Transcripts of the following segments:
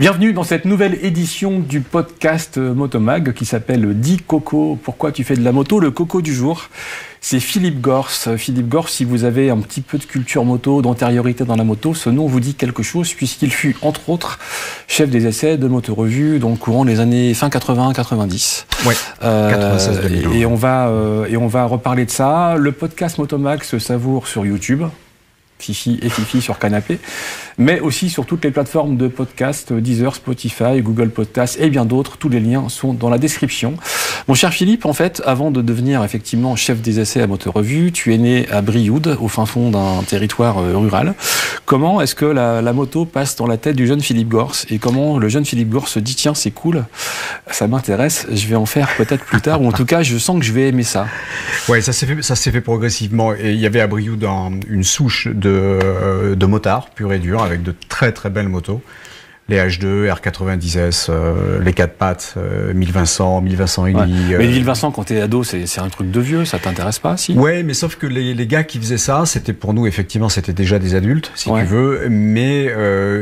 Bienvenue dans cette nouvelle édition du podcast Motomag qui s'appelle Dis Coco, pourquoi tu fais de la moto? Le coco du jour, c'est Philippe Gors. Philippe Gors, si vous avez un petit peu de culture moto, d'antériorité dans la moto, ce nom vous dit quelque chose puisqu'il fut, entre autres, chef des essais de Moto Revue dans le courant des années fin 80-90. Ouais, 96-2000. Et on va reparler de ça. Le podcast Motomag se savoure sur YouTube. Fifi et Fifi sur Canapé, mais aussi sur toutes les plateformes de podcast, Deezer, Spotify, Google Podcast et bien d'autres. Tous les liens sont dans la description. Mon cher Philippe, en fait, avant de devenir effectivement chef des essais à Moto Revue, tu es né à Brioude, au fin fond d'un territoire rural. Comment est-ce que la moto passe dans la tête du jeune Philippe Gors et comment le jeune Philippe Gors se dit tiens, c'est cool, ça m'intéresse, je vais en faire peut-être plus tard, ou en tout cas, je sens que je vais aimer ça. Ouais, ça s'est fait progressivement. Et il y avait à Brioude une souche de motards pur et dur avec de très très belles motos, les H2, R90S, les 4 pattes, 1200, 1200 ouais. Mais 1200 quand t'es ado, c'est un truc de vieux, ça t'intéresse pas, si? Ouais, mais sauf que les gars qui faisaient ça, c'était pour nous effectivement, c'était déjà des adultes, si tu veux, mais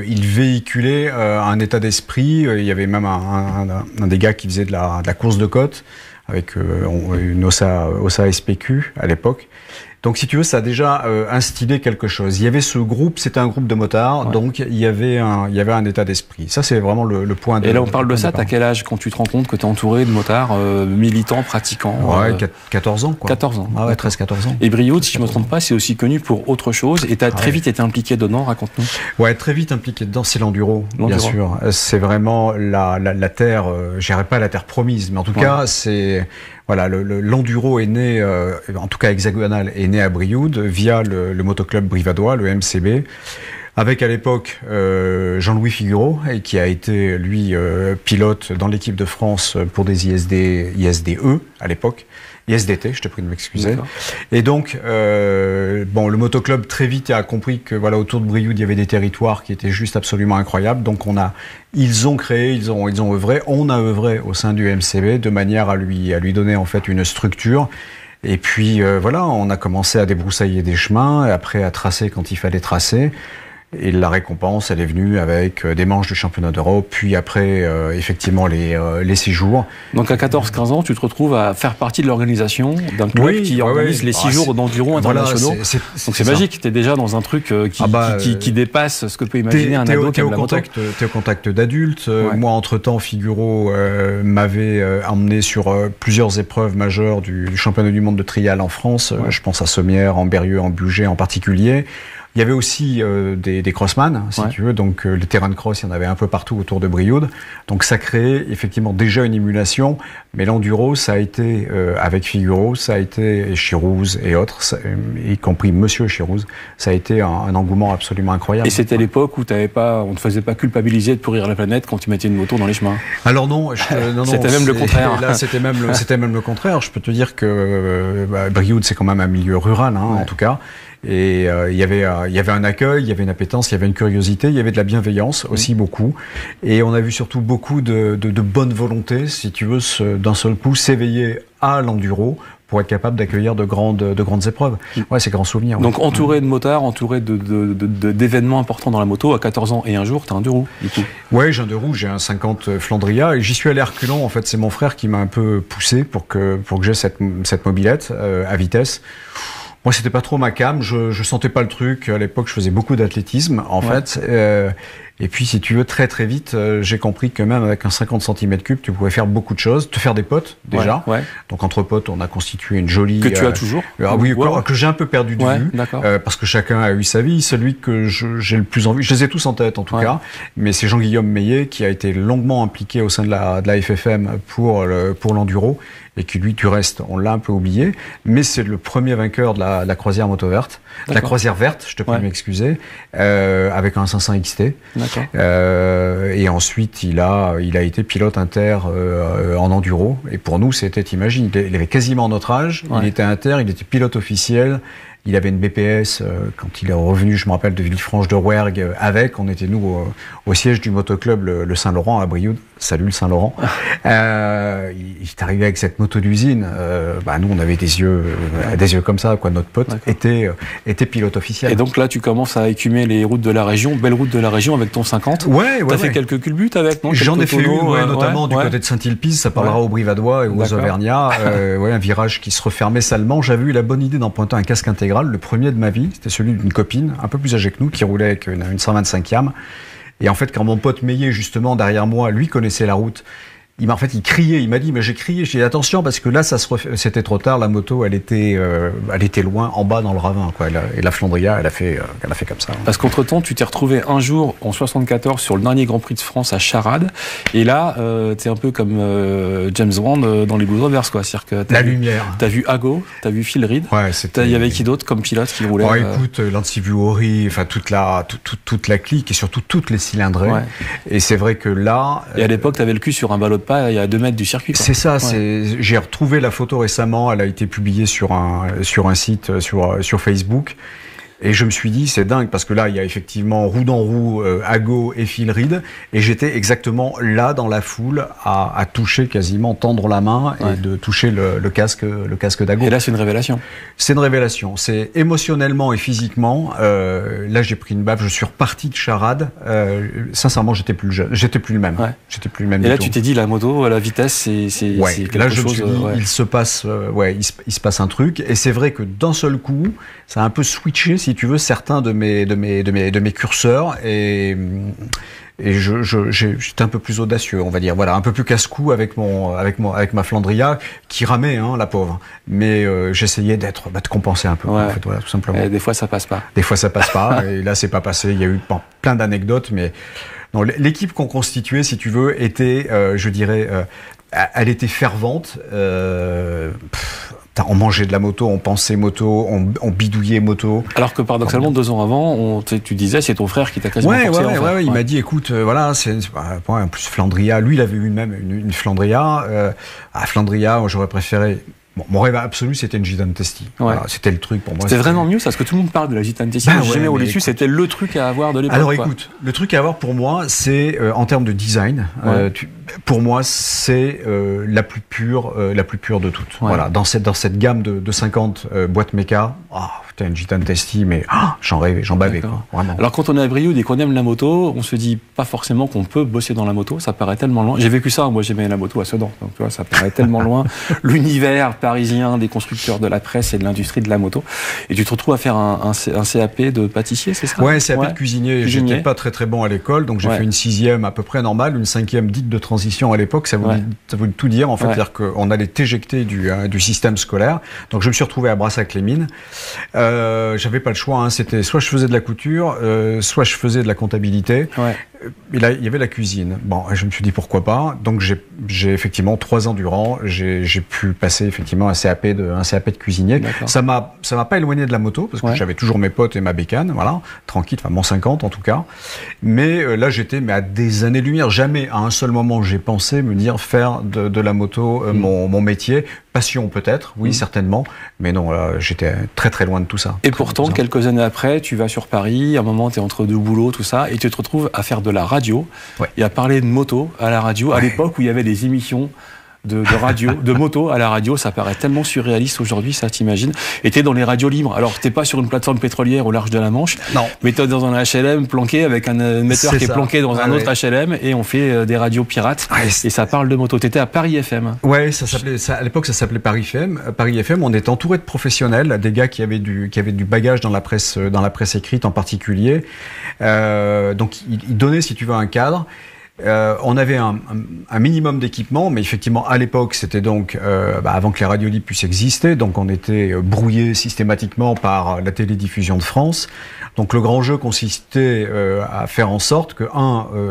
ils véhiculaient un état d'esprit. Il y avait même un des gars qui faisait de la course de côte avec une Ossa SPQ à l'époque. Donc, si tu veux, ça a déjà instillé quelque chose. Il y avait ce groupe, c'était un groupe de motards, donc il y avait un état d'esprit. Ça, c'est vraiment le point de... Et là, on parle de ça, t'as quel âge quand tu te rends compte que t'es entouré de motards militants, pratiquants? Ouais, 14 ans, quoi. 14 ans. Ah ouais, 13-14 ans. Et Brioude, si je me trompe pas, c'est aussi connu pour autre chose. Et t'as très vite été impliqué dedans, raconte-nous. Ouais, très vite impliqué dedans, c'est l'enduro, bien sûr. C'est vraiment la terre, je dirais pas la terre promise, mais en tout cas, c'est... Voilà, l'enduro est né, en tout cas hexagonal, est né à Brioude via le motoclub brivadois, le MCB, avec à l'époque Jean-Louis Figureau, qui a été lui pilote dans l'équipe de France pour des ISDE à l'époque. ISDT, je te prie de m'excuser. Et donc, bon, le motoclub très vite a compris que voilà, autour de Brioude, il y avait des territoires qui étaient juste absolument incroyables. Donc ils ont créé, ils ont œuvré, on a œuvré au sein du MCB de manière à lui donner en fait une structure. Et puis voilà, on a commencé à débroussailler des chemins, et après à tracer quand il fallait tracer. Et la récompense, elle est venue avec des manches de championnat d'Europe, puis après, effectivement, les séjours. Donc à 14-15 ans, tu te retrouves à faire partie de l'organisation d'un club qui organise les séjours d'enduro internationaux. Donc c'est magique, tu es déjà dans un truc qui dépasse ce que peut imaginer un ado qui aime la moto. T'es au contact d'adultes. Moi, entre-temps, Figureau m'avait emmené sur plusieurs épreuves majeures du championnat du monde de trial en France. Je pense à Sommières, en Berrieux, en Bugey en particulier. Il y avait aussi des crossman, si tu veux, donc les terrains de cross, il y en avait un peu partout autour de Brioude. Donc ça créait effectivement déjà une émulation, mais l'enduro, ça a été, avec Figureau, ça a été, et Chirouz et autres, y compris Monsieur Chirouz, ça a été un engouement absolument incroyable. Et c'était l'époque où on ne te faisait pas culpabiliser de pourrir la planète quand tu mettais une moto dans les chemins? Alors non, c'était même le contraire. Là, c'était même le contraire. Je peux te dire que Brioude, c'est quand même un milieu rural, en tout cas. Et il y avait un accueil, il y avait une appétence, il y avait une curiosité, il y avait de la bienveillance aussi beaucoup. Et on a vu surtout beaucoup de bonne volonté, si tu veux, d'un seul coup s'éveiller à l'enduro pour être capable d'accueillir de grandes épreuves. Ouais, c'est grand souvenir. Donc entouré de motards, entouré d'événements importants dans la moto, à 14 ans et un jour, t'as un deux roues, du coup. Ouais, j'ai un deux roues, j'ai un 50 Flandria, et j'y suis allé à reculons. En fait, c'est mon frère qui m'a un peu poussé pour que j'ai cette mobilette à vitesse. Moi, c'était pas trop ma came, je sentais pas le truc. À l'époque, je faisais beaucoup d'athlétisme, en fait. Et puis, si tu veux, très très vite, j'ai compris que même avec un 50 cm3, tu pouvais faire beaucoup de choses, te faire des potes, déjà. Donc, entre potes, on a constitué une jolie... Que tu as toujours? Que j'ai un peu perdu de vue. Parce que chacun a eu sa vie. Celui que j'ai le plus envie, je les ai tous en tête, en tout cas. Mais c'est Jean-Guillaume Meillet, qui a été longuement impliqué au sein de la FFM pour l'enduro. Et qui lui, tu restes, on l'a un peu oublié, mais c'est le premier vainqueur de la croisière moto verte, la croisière verte, je te prie de m'excuser, avec un 500 XT. Et ensuite, il a été pilote inter en enduro. Et pour nous, c'était, t'imagines, il avait quasiment notre âge, il était inter, il était pilote officiel. Il avait une BPS quand il est revenu, je me rappelle, de Villefranche-de-Rouergue avec. On était, nous, au siège du motoclub le Saint-Laurent à Brioude. Salut le Saint-Laurent. Il est arrivé avec cette moto d'usine. Nous, on avait des yeux comme ça, quoi. Notre pote était pilote officiel. Et donc là, tu commences à écumer les routes de la région, belles routes de la région avec ton 50. T'as fait quelques culbutes avec, non? J'en ai fait une, notamment du côté de Saint-Ilpice. Ça parlera aux Brivadois et aux Auvergnats. Un virage qui se refermait salement. J'avais eu la bonne idée d'emprunter un casque intégral, le premier de ma vie. C'était celui d'une copine, un peu plus âgée que nous, qui roulait avec une 125e. Et en fait, quand mon pote Meillet, justement, derrière moi, lui connaissait la route, il criait, il m'a dit, mais j'ai crié, j'ai dit attention parce que là, c'était trop tard, la moto, elle était loin, en bas dans le ravin, quoi. Et la Flandria, elle a fait comme ça. Parce qu'entre-temps, tu t'es retrouvé un jour, en 74, sur le dernier Grand Prix de France à Charade, et là, t'es un peu comme James Bond dans les Blues Brothers, quoi. C'est-à-dire que la lumière. T'as vu Ago, t'as vu Phil Reed. Ouais, il y avait qui d'autre comme pilote qui roulait? Écoute, Lancy Vuori, enfin, toute la clique, et surtout toutes les cylindrées. Ouais. Et c'est vrai que là... Et à l'époque, t'avais le cul sur un ballot de pas il y a 2 mètres du circuit, quoi. C'est ça, j'ai retrouvé la photo récemment, elle a été publiée sur un site sur Facebook. Et je me suis dit, c'est dingue, parce que là, il y a effectivement roue dans roue, Ago et Phil Reed, et j'étais exactement là dans la foule à toucher quasiment, tendre la main et de toucher le casque d'Ago. Et là, c'est une révélation. C'est une révélation. C'est émotionnellement et physiquement. Là, j'ai pris une baffe. Je suis reparti de Charade. Sincèrement, j'étais plus jeune. J'étais plus le même. Ouais. J'étais plus le même. Et là, tu t'es dit, la moto, la vitesse, c'est quelque là, chose. Je me suis dit, il se passe un truc. Et c'est vrai que d'un seul coup, ça a un peu switché, si tu veux, certains de mes curseurs, et j'étais un peu plus audacieux, on va dire, voilà, un peu plus casse-cou avec ma Flandria qui ramait, la pauvre, mais j'essayais de compenser un peu, en fait, voilà, tout simplement. Et des fois ça passe pas. Des fois ça passe pas, et là c'est pas passé. Il y a eu plein d'anecdotes, mais non, l'équipe qu'on constituait, si tu veux, était, je dirais, elle était fervente. On mangeait de la moto, on pensait moto, on bidouillait moto. Alors que paradoxalement, 2 ans avant, tu disais, c'est ton frère qui t'a quasiment forcé à en faire. Il m'a dit, écoute, voilà, en plus Flandria, lui il avait eu même une Flandria. Flandria, j'aurais préféré... Bon, mon rêve absolu, c'était une Gitane Testi. Ouais. Voilà, c'était le truc pour moi. C'était vraiment mieux, parce que tout le monde parle de la Gitane Testi. J'ai jamais roulé dessus, c'était le truc à avoir de l'époque. Alors écoute, le truc à avoir pour moi, c'est en termes de design, pour moi, c'est la plus pure de toutes. Ouais. Voilà, dans cette gamme de 50 boîtes méca. Putain, une Gitane Testi, mais j'en rêvais, j'en bavais, quoi, vraiment. Alors quand on est à Brioude et qu'on aime la moto, on se dit pas forcément qu'on peut bosser dans la moto, ça paraît tellement loin. J'ai vécu ça, moi j'aimais la moto à Sedan, donc tu vois, ça paraît tellement loin. L'univers parisien des constructeurs de la presse et de l'industrie de la moto. Et tu te retrouves à faire un CAP de pâtissier, c'est ça? Ouais, CAP de cuisinier. J'étais pas très bon à l'école, donc j'ai fait une 6e à peu près normale, une 5e dite de transition à l'époque. Ça voulait tout dire, en fait, c'est-à-dire qu'on allait t'éjecter du système scolaire. Donc je me suis retrouvé à Brassac-les-Mines. J'avais pas le choix, c'était soit je faisais de la couture, soit je faisais de la comptabilité. Ouais. Et là, il y avait la cuisine. Bon, je me suis dit pourquoi pas. Donc j'ai effectivement 3 ans durant, j'ai pu passer effectivement un CAP de cuisinier. Ça m'a pas éloigné de la moto, parce que j'avais toujours mes potes et ma bécane, voilà, tranquille, enfin mon 50 en tout cas. Mais là j'étais à des années-lumière. Jamais à un seul moment j'ai pensé me dire faire de la moto mon métier. Passion peut-être, oui, certainement, mais non, j'étais très très loin de tout ça. Et pourtant, quelques années après, tu vas sur Paris, à un moment tu es entre 2 boulots, tout ça, et tu te retrouves à faire de la radio, et à parler de moto à la radio, à l'époque où il y avait des émissions de radio, de moto à la radio, ça paraît tellement surréaliste aujourd'hui, ça t'imagines. Et t'es dans les radios libres. Alors t'es pas sur une plateforme pétrolière au large de la Manche, non, mais t'es dans un HLM planqué avec un émetteur qui est planqué dans un autre HLM, et on fait des radios pirates, et ça parle de moto. T'étais à Paris FM. Ouais, à l'époque ça s'appelait Paris FM. Paris FM, on était entouré de professionnels, des gars qui avaient du bagage dans la presse écrite en particulier. Donc ils donnaient, si tu veux, un cadre. On avait un minimum d'équipement, mais effectivement à l'époque c'était donc avant que les radios libres puissent exister, donc on était brouillé systématiquement par la télédiffusion de France. Donc le grand jeu consistait à faire en sorte que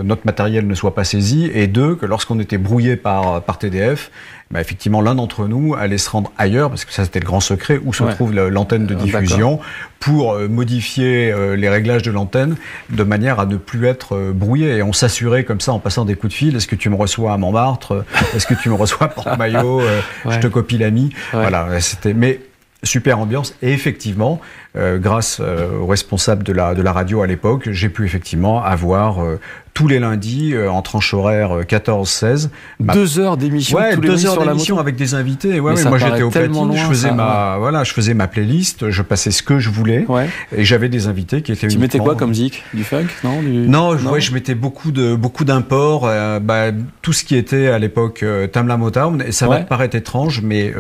notre matériel ne soit pas saisi, et 2, que lorsqu'on était brouillé par TDF, effectivement l'un d'entre nous allait se rendre ailleurs, parce que ça c'était le grand secret, où se trouve l'antenne de diffusion, pour modifier les réglages de l'antenne de manière à ne plus être brouillé. Et on s'assurait comme ça en passant des coups de fil: est-ce que tu me reçois à Montmartre, est-ce que tu me reçois à Port-Maillot, je te copie l'ami. Voilà, c'était. Mais super ambiance. Et effectivement, grâce au responsable de la radio à l'époque, j'ai pu effectivement avoir tous les lundis, en tranche horaire 14-16. 2 heures d'émission, ouais, tous les 2 heures sur d'émission avec des invités. Ouais, ouais, moi j'étais au platine, loin, je faisais ma playlist, je passais ce que je voulais, et j'avais des invités qui étaient. Tu mettais quoi comme zik? Du funk? Non, ouais, je mettais beaucoup d'imports, tout ce qui était à l'époque Tamla Motown, et ça va te paraître étrange, mais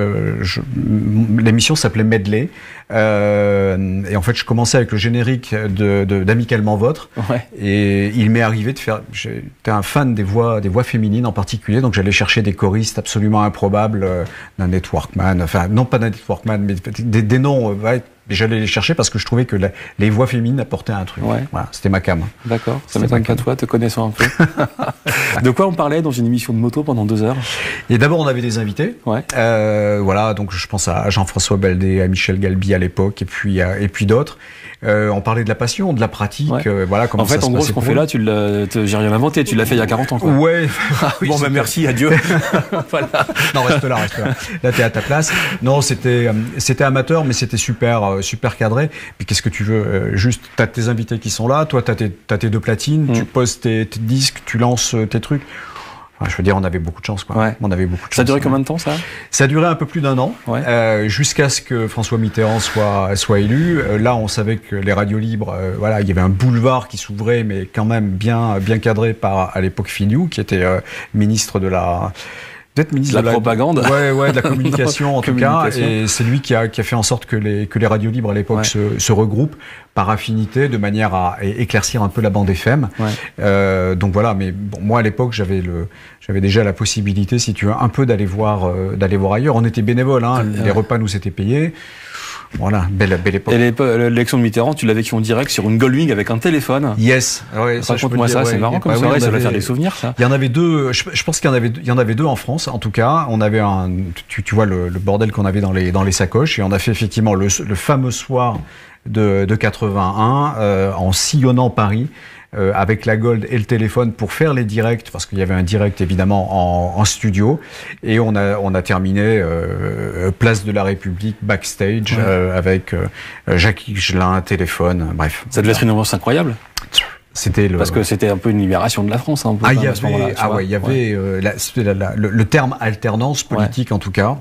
l'émission s'appelait Medley. Et en fait, je commençais avec le générique d'Amicalement Vôtre, et il m'est arrivé de faire. J'étais un fan des voix féminines en particulier, donc j'allais chercher des choristes absolument improbables d'un Networkman, enfin non pas d'un Networkman, mais des noms. J'allais les chercher parce que je trouvais que les voix féminines apportaient un truc. Voilà, c'était ma cam. D'accord, ça m'étonne pas toi, te connaissant un peu. De quoi on parlait dans une émission de moto pendant 2 heures? Et d'abord, on avait des invités. Voilà, donc je pense à Jean-François Baldé, à Michel Galbi à l'époque, et puis d'autres. On parlait de la passion, de la pratique, voilà comment ça se passait. En fait, en gros, ce qu'on fait là, j'ai rien inventé, tu l'as fait il y a 40 ans, quoi. Ouais. Bon, bah merci, adieu. Voilà. Non, reste là. Là, t'es à ta place. Non, c'était amateur, mais c'était super cadré. Puis qu'est-ce que tu veux? Juste, t'as tes invités qui sont là, toi, t'as tes 2 platines, tu poses tes disques, tu lances tes trucs. Enfin, je veux dire, on avait beaucoup de chance, quoi. On avait beaucoup de chance. Ça a duré combien de temps, ça? Ça a duré un peu plus d'1 an, jusqu'à ce que François Mitterrand soit élu. Là, on savait que les radios libres, voilà, il y avait un boulevard qui s'ouvrait, mais quand même bien cadré par, à l'époque, Filiou, qui était ministre de la... Peut-être ministre de la propagande. Ouais, de la communication en tout cas. Et c'est lui qui a fait en sorte que les radios libres à l'époque se regroupent par affinité, de manière à éclaircir un peu la bande FM. Donc voilà, mais bon, moi à l'époque j'avais déjà la possibilité, si tu veux, un peu d'aller voir ailleurs. On était bénévoles, hein. Les repas nous étaient payés. Voilà, belle époque. Et l'élection de Mitterrand, tu l'as vécu en direct sur une Goldwing avec un téléphone. Yes. Raconte-moi ça, c'est marrant comme soirée, ça va faire des souvenirs, ça. Il y en avait 2, je pense qu'il y en avait 2 en France, en tout cas. On avait tu vois le bordel qu'on avait dans les sacoches, et on a fait effectivement le fameux soir de 81, en sillonnant Paris, avec la Gold et le téléphone pour faire les directs, parce qu'il y avait un direct évidemment en studio, et on a terminé place de la République backstage avec Jacques Higelin, téléphone, bref. Ça devait être une ambiance incroyable. Parce que c'était un peu une libération de la France, un peu. Il y avait le terme alternance politique en tout cas.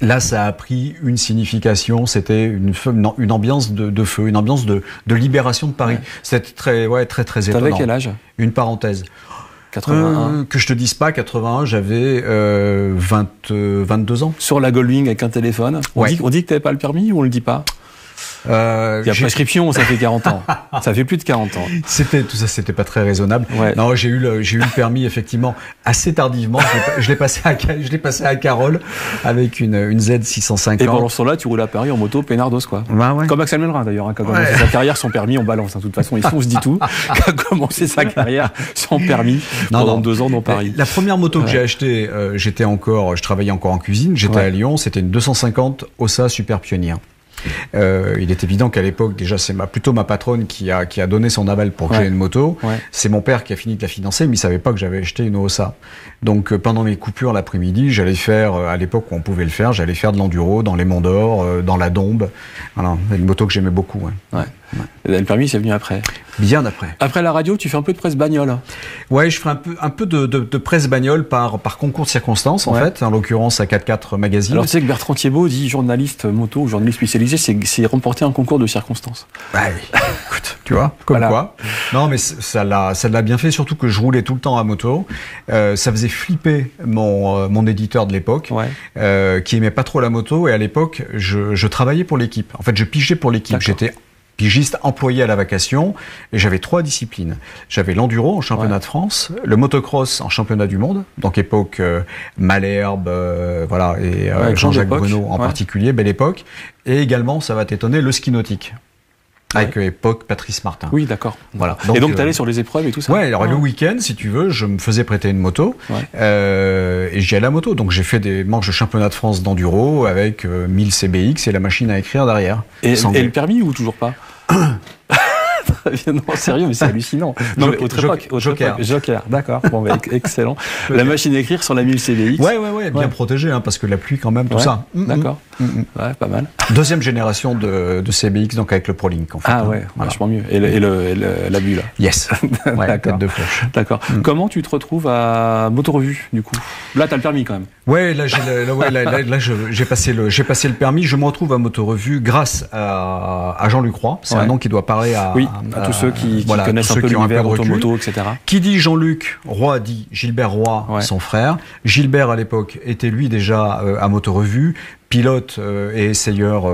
Là, ça a pris une signification, c'était une ambiance de feu, une ambiance de libération de Paris. C'était très étonnant. T'avais quel âge? Une parenthèse. 81. Que je te dise pas, 81, j'avais 22 ans. Sur la Goldwing avec un téléphone. On dit que t'avais pas le permis ou on le dit pas? Il y a prescription, ça fait 40 ans. Ça fait plus de 40 ans. Tout ça, c'était pas très raisonnable. Non, j'ai eu le permis effectivement assez tardivement. Je l'ai passé à Carole avec une Z650. Et pendant ce temps-là, tu roules à Paris en moto, peinardos, quoi. Comme Axel Melrin d'ailleurs, hein, qui a commencé sa carrière sans permis, on balance. Hein, de toute façon, on se dit tout. Qui a commencé sa carrière sans permis pendant 2 ans dans Paris. La première moto que j'ai achetée, je travaillais encore en cuisine. J'étais à Lyon. C'était une 250 Ossa Super Pionnier. Il est évident qu'à l'époque, déjà, c'est plutôt ma patronne qui a donné son aval pour que j'aie une moto. C'est mon père qui a fini de la financer, mais il savait pas que j'avais acheté une Ossa. Donc, pendant mes coupures l'après-midi, j'allais faire, à l'époque où on pouvait le faire, j'allais faire de l'enduro dans les Monts d'Or, dans la Dombe. Voilà, une moto que j'aimais beaucoup. Le permis, c'est venu après. Bien après. Après la radio, tu fais un peu de presse bagnole. Ouais, je ferai un peu de presse bagnole par concours de circonstances, en fait, en l'occurrence à 4x4 Magazine. Alors tu sais que Bertrand Thiébaut dit journaliste moto ou journaliste spécialisé, c'est remporter un concours de circonstances. Écoute, tu vois, comme quoi. Non, mais ça l'a bien fait, surtout que je roulais tout le temps à moto. Ça faisait flipper mon éditeur de l'époque, qui aimait pas trop la moto, et à l'époque, je travaillais pour l'équipe. En fait, je pigeais pour l'équipe. J'étais pigiste employé à la vacation, et j'avais 3 disciplines. J'avais l'enduro en championnat de France, le motocross en championnat du monde, donc époque Malherbe, et Jean-Jacques Bruno en particulier, belle époque, et également, ça va t'étonner, le ski nautique. Avec époque Patrice Martin. Oui, d'accord. Voilà. Et donc t'allais sur les épreuves et tout ça? Ouais, alors le week-end, si tu veux, je me faisais prêter une moto, et j'y allais à moto. Donc j'ai fait des manches de championnat de France d'enduro avec 1000 CBX et la machine à écrire derrière. Et le permis ou toujours pas? Très bien, non, sérieux, mais c'est hallucinant. Non, mais autre époque. Joker, d'accord. Bon, bah, excellent. La machine à écrire sur la 1000 CBX. Ouais, bien protégée, hein, parce que la pluie quand même, tout ça. D'accord. Ouais, pas mal. Deuxième génération de CBX, donc avec le ProLink, en fait. Ah ouais, vachement mieux. Et l'abus, là. Yes. Ouais, tête de fourche. D'accord. Comment tu te retrouves à Motorevue, du coup? Là, t'as le permis quand même. Ouais, là, j'ai passé le permis. Je me retrouve à Motorevue grâce à Jean-Luc Roy. C'est un nom qui doit parler à tous ceux qui connaissent un peu l'univers automoto, etc. Qui dit Jean-Luc Roy dit Gilbert Roy, son frère. Gilbert, à l'époque, était lui déjà à Motorevue, pilote et essayeur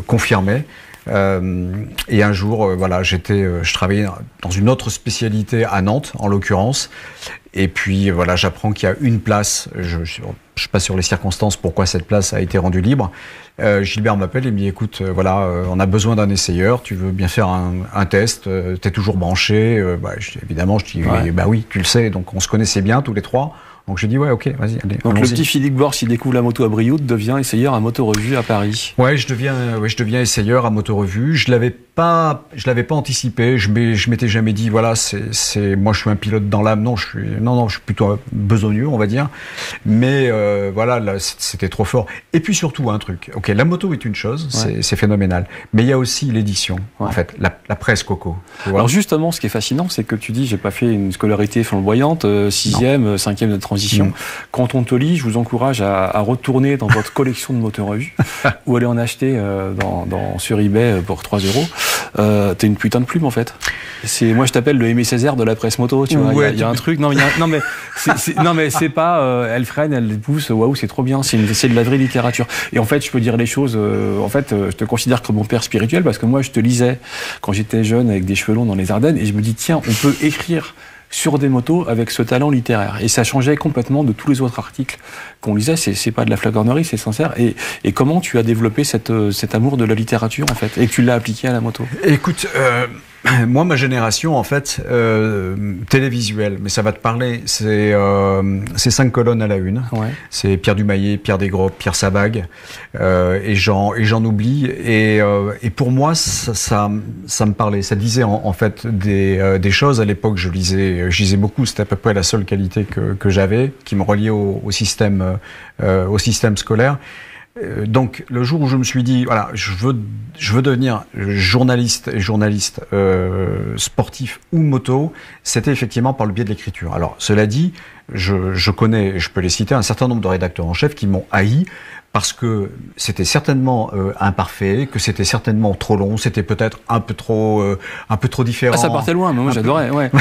confirmé. Et un jour, je travaillais dans une autre spécialité à Nantes, en l'occurrence. Et puis voilà, j'apprends qu'il y a une place. Je passe sur les circonstances, pourquoi cette place a été rendue libre. Gilbert m'appelle et me dit écoute, on a besoin d'un essayeur. Tu veux bien faire un test t'es toujours branché évidemment, je dis oui, tu le sais. Donc on se connaissait bien tous les trois. Donc j'ai dit ouais, ok, vas-y, allez. Donc le petit Philippe Borch, il découvre la moto à Brioude, devient essayeur à Motorevue à Paris. Ouais, je deviens essayeur à Motorevue. Je l'avais pas anticipé. Je m'étais jamais dit moi je suis un pilote dans l'âme. Non, je suis plutôt besogneux, on va dire. Mais là, c'était trop fort. Et puis surtout un truc. Ok, la moto est une chose, c'est phénoménal. Mais il y a aussi l'édition, en fait, la presse Coco. Alors justement, ce qui est fascinant, c'est que tu dis j'ai pas fait une scolarité flamboyante, 6e, 5e de transition. Quand on te lit, je vous encourage à retourner dans votre collection de Motorevue ou aller en acheter sur eBay pour 3 €. T'es une putain de plume en fait. Moi je t'appelle le Aimé Césaire de la presse moto, tu vois. Il y a un truc. Non mais c'est pas elle freine, elle pousse. Waouh, c'est trop bien. C'est de la vraie littérature. Et en fait, je peux dire les choses. Je te considère comme mon père spirituel parce que moi je te lisais quand j'étais jeune avec des cheveux longs dans les Ardennes et je me dis tiens, on peut écrire sur des motos avec ce talent littéraire. Et ça changeait complètement de tous les autres articles qu'on lisait. C'est pas de la flagornerie, c'est sincère. Et comment tu as développé cet amour de la littérature, en fait, et que tu l'as appliqué à la moto? Écoute, moi, ma génération, en fait, télévisuelle, mais ça va te parler, c'est 5 colonnes à la une. Ouais. C'est Pierre Dumaillet, Pierre Desgros, Pierre Sabag, et j'en oublie. Et pour moi, ça me parlait. Ça disait en fait des choses. À l'époque, je lisais beaucoup. C'était à peu près la seule qualité que j'avais, qui me reliait au système scolaire. Donc le jour où je me suis dit voilà, je veux devenir journaliste sportif ou moto, c'était effectivement par le biais de l'écriture. Alors cela dit, je connais, je peux les citer, un certain nombre de rédacteurs en chef qui m'ont haï parce que c'était certainement imparfait, que c'était certainement trop long, c'était peut-être un peu trop différent. Ah, ça partait loin, mais moi j'adorais, ouais.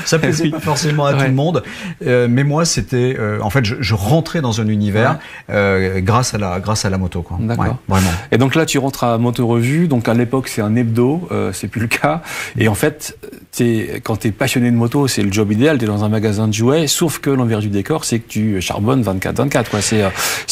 Ça plaisait pas forcément à tout le monde, mais moi c'était, en fait, je rentrais dans un univers grâce à la moto, quoi. D'accord. Ouais, vraiment. Et donc là, tu rentres à Motorevue. Donc à l'époque, c'est un hebdo, c'est plus le cas. Et en fait, quand t'es passionné de moto, c'est le job idéal. T'es dans un magasin de jouets, sauf que l'envers du décor, c'est que tu charbonnes 24/24, quoi. C'est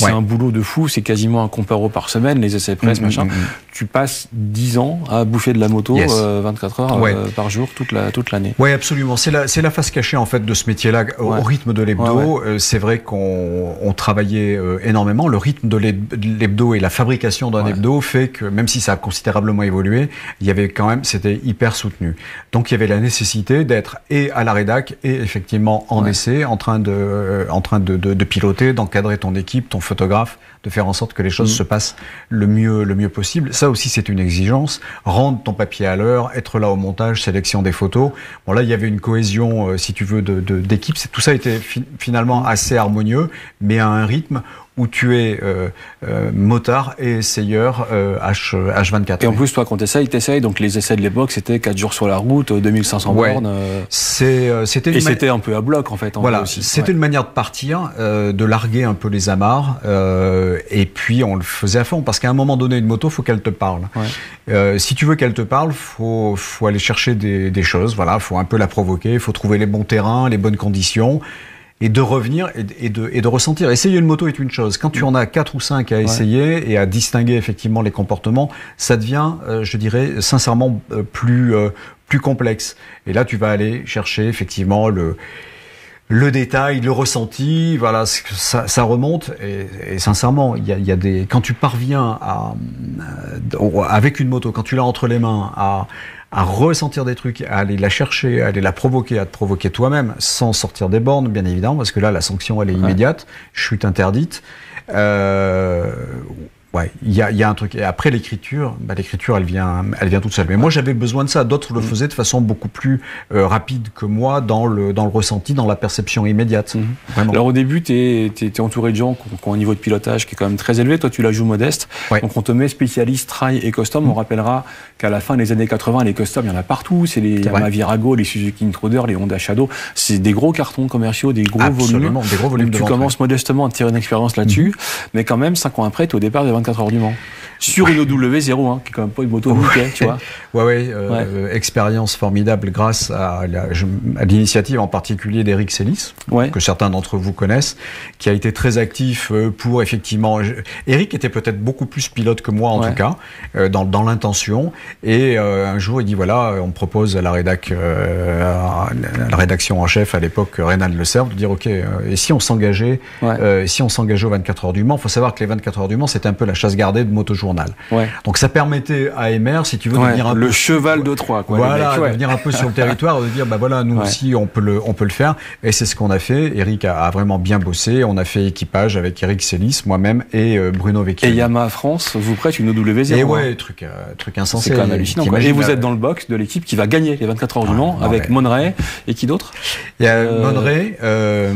un boulot de fou. C'est quasiment un comparo par semaine, les essais presse, machin. Tu passes 10 ans à bouffer de la moto, 24 heures par jour, toute l'année. Ouais, absolument. C'est la face cachée en fait de ce métier-là, au rythme de l'hebdo. C'est vrai qu'on travaillait énormément. Le rythme de l'hebdo et la fabrication d'un hebdo fait que même si ça a considérablement évolué, il y avait quand même, c'était hyper soutenu. Donc il y avait la nécessité d'être et à la rédac et effectivement en essai, en train de piloter, d'encadrer ton équipe, ton photographe, de faire en sorte que les choses se passent le mieux possible. Ça aussi, c'est une exigence. Rendre ton papier à l'heure, être là au montage, sélection des photos. Bon, là, il y avait une cohésion, si tu veux, d'équipe. Tout ça était finalement assez harmonieux, mais à un rythme où tu es motard et essayeur H24. Et en plus, toi, quand t'essayes, donc les essais de l'époque, c'était 4 jours sur la route, 2500 bornes. C'était un peu à bloc, en fait. Voilà, c'était une manière de partir, de larguer un peu les amarres, et puis on le faisait à fond, parce qu'à un moment donné, une moto, faut qu'elle te parle. Si tu veux qu'elle te parle, faut aller chercher des choses, voilà, faut un peu la provoquer, faut trouver les bons terrains, les bonnes conditions, et de revenir et de ressentir. Essayer une moto est une chose. Quand tu en as 4 ou 5 à essayer et à distinguer effectivement les comportements, ça devient, je dirais, sincèrement plus complexe. Et là, tu vas aller chercher effectivement le détail, le ressenti, voilà, ça remonte et sincèrement, il y a des, quand tu parviens avec une moto, quand tu l'as entre les mains, à ressentir des trucs, à aller la chercher, à aller la provoquer, à te provoquer toi-même, sans sortir des bornes, bien évidemment, parce que là, la sanction, elle est immédiate, chute interdite. Ouais, il y a un truc. Et après l'écriture, l'écriture, elle vient toute seule. Mais moi, j'avais besoin de ça. D'autres le faisaient de façon beaucoup plus rapide que moi, dans le ressenti, dans la perception immédiate. Alors au début, t'es entouré de gens qui ont un niveau de pilotage qui est quand même très élevé. Toi, tu la joues modeste. Donc on te met spécialiste trail et custom. On rappellera qu'à la fin des années 80, les custom, il y en a partout. C'est les Yamaha Virago, les Suzuki Intruder, les Honda Shadow. C'est des gros cartons commerciaux, des gros volumes. Des gros volumes. Tu commences modestement à tirer une expérience là-dessus, mais quand même 5 ans après, tu es au départ des 24 heures du Mans. Sur une OW01, qui est quand même pas une moto nickel, tu vois. Expérience formidable grâce à l'initiative en particulier d'Eric Sélis, que certains d'entre vous connaissent, qui a été très actif pour effectivement... Eric était peut-être beaucoup plus pilote que moi en tout cas, dans l'intention, et un jour il dit voilà, on propose à la rédaction en chef à l'époque, Reynald Le Cerf, de dire ok, et si on s'engageait aux 24 heures du Mans. Il faut savoir que les 24 heures du Mans, c'était un peu la chasse gardée de Motojournal. Donc ça permettait à MR, si tu veux, de venir un peu... Le cheval de Troie, quoi. Voilà, de venir un peu sur le territoire, de dire, bah voilà, nous aussi, on peut le faire. Et c'est ce qu'on a fait. Eric a vraiment bien bossé. On a fait équipage avec Eric Sélis, moi-même, et Bruno Vecchio. Et Yamaha France vous prête une OW01. Et ouais, truc insensé. C'est quand même hallucinant. Et vous êtes dans le box de l'équipe qui va gagner les 24 heures du Mans avec Monneray et qui d'autre? Il y a Monneray,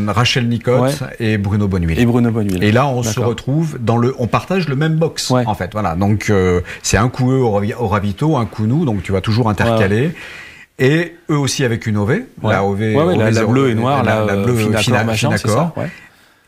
Rachel Nicotte et Bruno Bonnehuile. Et là, on se retrouve on partage le même box, en fait. Voilà. Donc, c'est un coup eux au ravito, un coup nous. Donc, tu vas toujours intercaler. Et eux aussi avec une OV. La OV, la bleue et noire, la bleue Finaccord.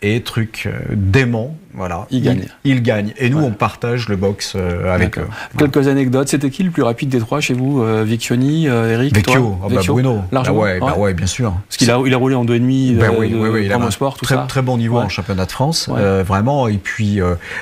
Et truc dément, voilà. Ils gagnent. Et nous, on partage le box avec eux. Quelques anecdotes. C'était qui le plus rapide des trois chez vous? Vecchioni, Eric, Vecchio, Bruno. Largement. Bien sûr. Parce qu'il a roulé en 2,5 de Promo Sport, tout ça. Très bon niveau en championnat de France, vraiment. Et puis,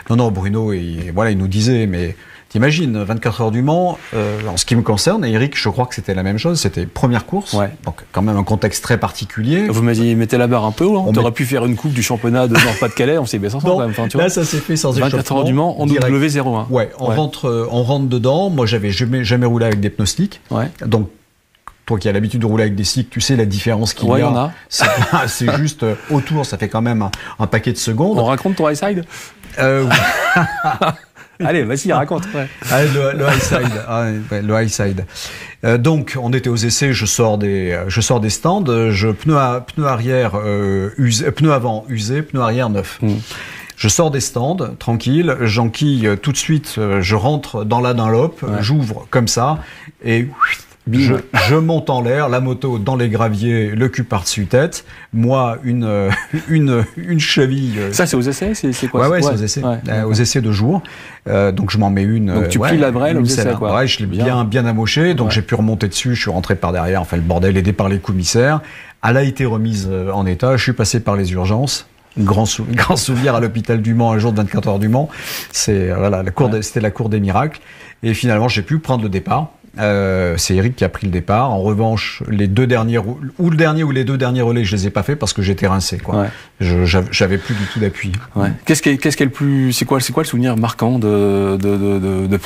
Bruno, il nous disait, mais... T'imagines, 24 heures du Mans, en ce qui me concerne, et Eric, je crois que c'était la même chose, c'était première course, donc quand même un contexte très particulier. Vous m'avez mettez la barre un peu, on aurait pu faire une coupe du championnat de Nord-Pas-de-Calais, on s'est baissé ensemble quand même. Enfin, tu vois. Là, ça s'est fait sans échauffement. 24 heures du Mans en W01. On rentre dedans. Moi, j'avais jamais roulé avec des pneus slicks. Donc, toi qui as l'habitude de rouler avec des slicks, tu sais la différence qu'il y a. C'est juste autour, ça fait quand même un paquet de secondes. On raconte ton high side? Allez, vas-y, raconte. Allez, le high side. Donc, on était aux essais, je sors des stands, pneu arrière usé, pneu avant usé, pneu arrière neuf. Je sors des stands, tranquille, j'enquille tout de suite, je rentre dans la Dunlop, j'ouvre comme ça, et... Je monte en l'air, la moto dans les graviers, le cul par-dessus tête. Moi, une cheville. Ça, c'est aux essais, c'est quoi? C'est aux essais. Aux essais de jour. Donc je m'en mets une. Donc tu plies la brelle aux essais, quoi. Ouais, je l'ai bien amoché. Donc j'ai pu remonter dessus. Je suis rentré par derrière. Enfin, le bordel aidé par les commissaires. Elle a été remise en état. Je suis passé par les urgences. Grand souvenir à l'hôpital du Mans, un jour de 24 heures du Mans. C'est c'était la cour des miracles. Et finalement, j'ai pu prendre le départ. C'est Eric qui a pris le départ. En revanche, les deux derniers les deux derniers relais, je les ai pas fait parce que j'étais rincé, quoi. J'avais plus du tout d'appui. Qu'est-ce qui est le plus, c'est quoi le souvenir marquant de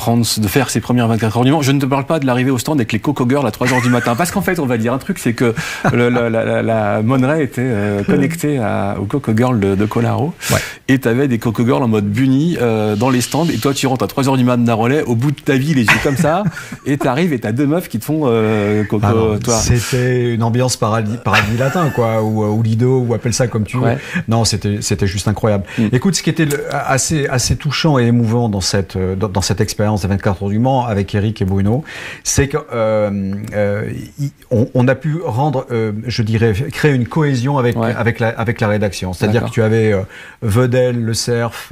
faire ces premières 24 heures du Mans? Je ne te parle pas de l'arrivée au stand avec les Coco Girls à 3 heures du matin, parce qu'en fait, on va dire un truc, c'est que la Monneray était connectée aux Coco Girls de Colaro, et t'avais des Coco Girls en mode bunny dans les stands, et toi tu rentres à 3 heures du matin d'un relais, au bout de ta vie, les yeux comme ça, et t'arrives et t'as deux meufs qui te font Coco. Toi. C'était une ambiance paradis latin, quoi, ou Lido, ou appelle ça comme tu veux. Non, c'était juste incroyable. Écoute, ce qui était assez touchant et émouvant dans cette expérience des 24 heures du Mans avec Eric et Bruno, c'est que on a pu rendre, je dirais, créer une cohésion avec la rédaction. C'est-à-dire que tu avais Vedel, Le Cerf,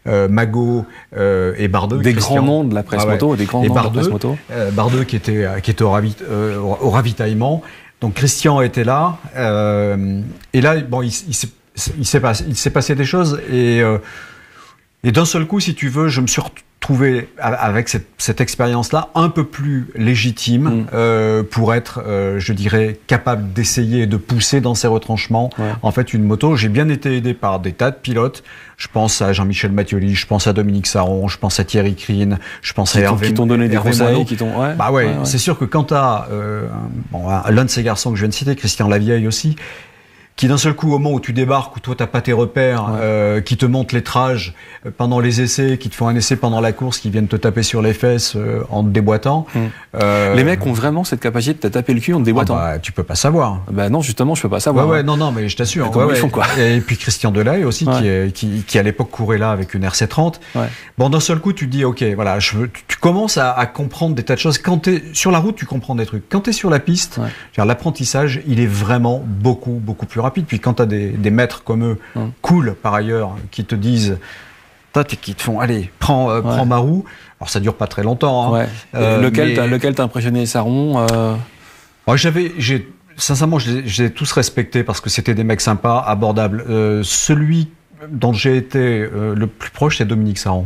Magot et Bardeux. Des grands noms de la presse moto, des grands noms de la presse moto. Bardeux qui était au ravitaillement. Donc Christian était là. Et là, bon, il s'est passé des choses et d'un seul coup, si tu veux, je me suis trouvé avec cette expérience-là un peu plus légitime pour être, je dirais, capable d'essayer et de pousser dans ses retranchements. Ouais. En fait, une moto, j'ai bien été aidé par des tas de pilotes. Je pense à Jean-Michel Mathioli, je pense à Dominique Sarron, je pense à Thierry Crine, je pense à Hervé. Qui t'ont donné des conseils, Bah ouais, c'est sûr que quand t'as l'un de ces garçons que je viens de citer, Christian Lavieille aussi, qui d'un seul coup, au moment où tu débarques, où toi t'as pas tes repères, qui te montent les trages pendant les essais, qui te font un essai pendant la course, qui viennent te taper sur les fesses en te déboîtant. Les mecs ont vraiment cette capacité de te taper le cul en te déboîtant. Bah, tu peux pas savoir. Bah non, justement, je peux pas savoir. Ouais, non, mais je t'assure. Ils font, quoi. Et puis Christian Delahaye aussi, qui à l'époque courait là avec une RC30. Ouais. Bon, d'un seul coup, tu te dis, ok, voilà, tu commences à comprendre des tas de choses. Quand t'es sur la route, tu comprends des trucs. Quand t'es sur la piste, l'apprentissage, il est vraiment beaucoup plus rapide. Puis quand tu as des maîtres comme eux, cool par ailleurs, qui te disent, qui te font, allez, prends ma roue. Alors ça dure pas très longtemps. Hein. Lequel t'a impressionné, Sarron sincèrement, je les ai tous respectés parce que c'était des mecs sympas, abordables. Celui dont j'ai été le plus proche, c'est Dominique Sarron.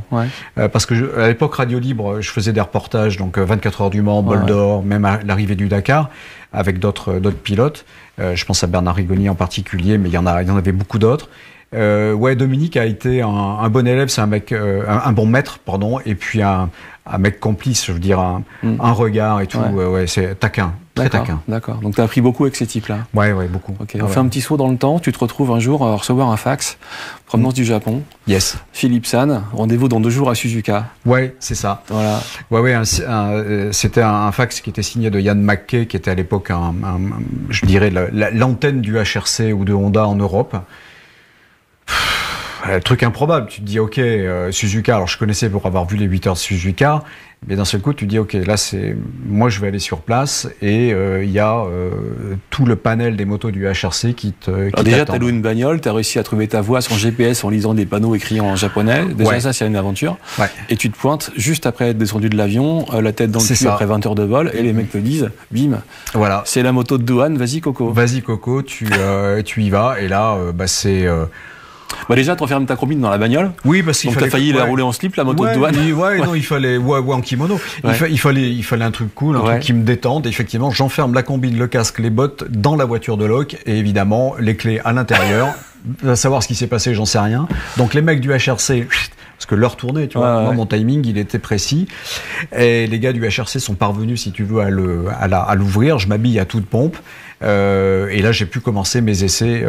Parce que à l'époque, Radio Libre, je faisais des reportages, donc 24 heures du Mans, Bol d'Or, même à l'arrivée du Dakar, avec d'autres pilotes. Je pense à Bernard Rigoni en particulier, mais il y en avait beaucoup d'autres. Dominique a été un bon élève, c'est un mec, un bon maître, pardon, et puis un mec complice, je veux dire, un regard et tout. C'est taquin. Très taquin. D'accord. Donc tu as appris beaucoup avec ces types-là. Ouais, beaucoup. Okay. On fait un petit saut dans le temps. Tu te retrouves un jour à recevoir un fax, provenance du Japon. Yes. Philippe San, rendez-vous dans 2 jours à Suzuka. Ouais, c'est ça. Voilà. C'était un fax qui était signé de Yann McKay, qui était à l'époque je dirais l'antenne du HRC ou de Honda en Europe. Truc improbable, tu te dis ok, Suzuka, alors je connaissais pour avoir vu les 8 heures de Suzuka, mais d'un seul coup tu te dis ok, là moi je vais aller sur place et il y a tout le panel des motos du HRC qui alors déjà t'as loué une bagnole, t'as réussi à trouver ta voie sans GPS en lisant des panneaux écrits en japonais, déjà ça c'est une aventure, et tu te pointes juste après être descendu de l'avion, la tête dans le cul après 20 heures de vol, et les mecs te disent, bim, voilà, c'est la moto de douane, vas-y Coco. Vas-y Coco, tu y vas, et là c'est... déjà, tu refermes ta combine dans la bagnole. Oui, parce qu'il fallait. Donc, t'as failli la rouler en slip, la moto de douane. Non, il fallait, en kimono. Il fallait un truc cool, un truc qui me détende. Effectivement, j'enferme la combine, le casque, les bottes dans la voiture de loc et évidemment, les clés à l'intérieur. À savoir ce qui s'est passé, j'en sais rien. Donc, les mecs du HRC, parce que l'heure tournait, tu vois. Moi, mon timing, il était précis. Et les gars du HRC sont parvenus, si tu veux, à l'ouvrir. Je m'habille à toute pompe. Et là, j'ai pu commencer mes essais.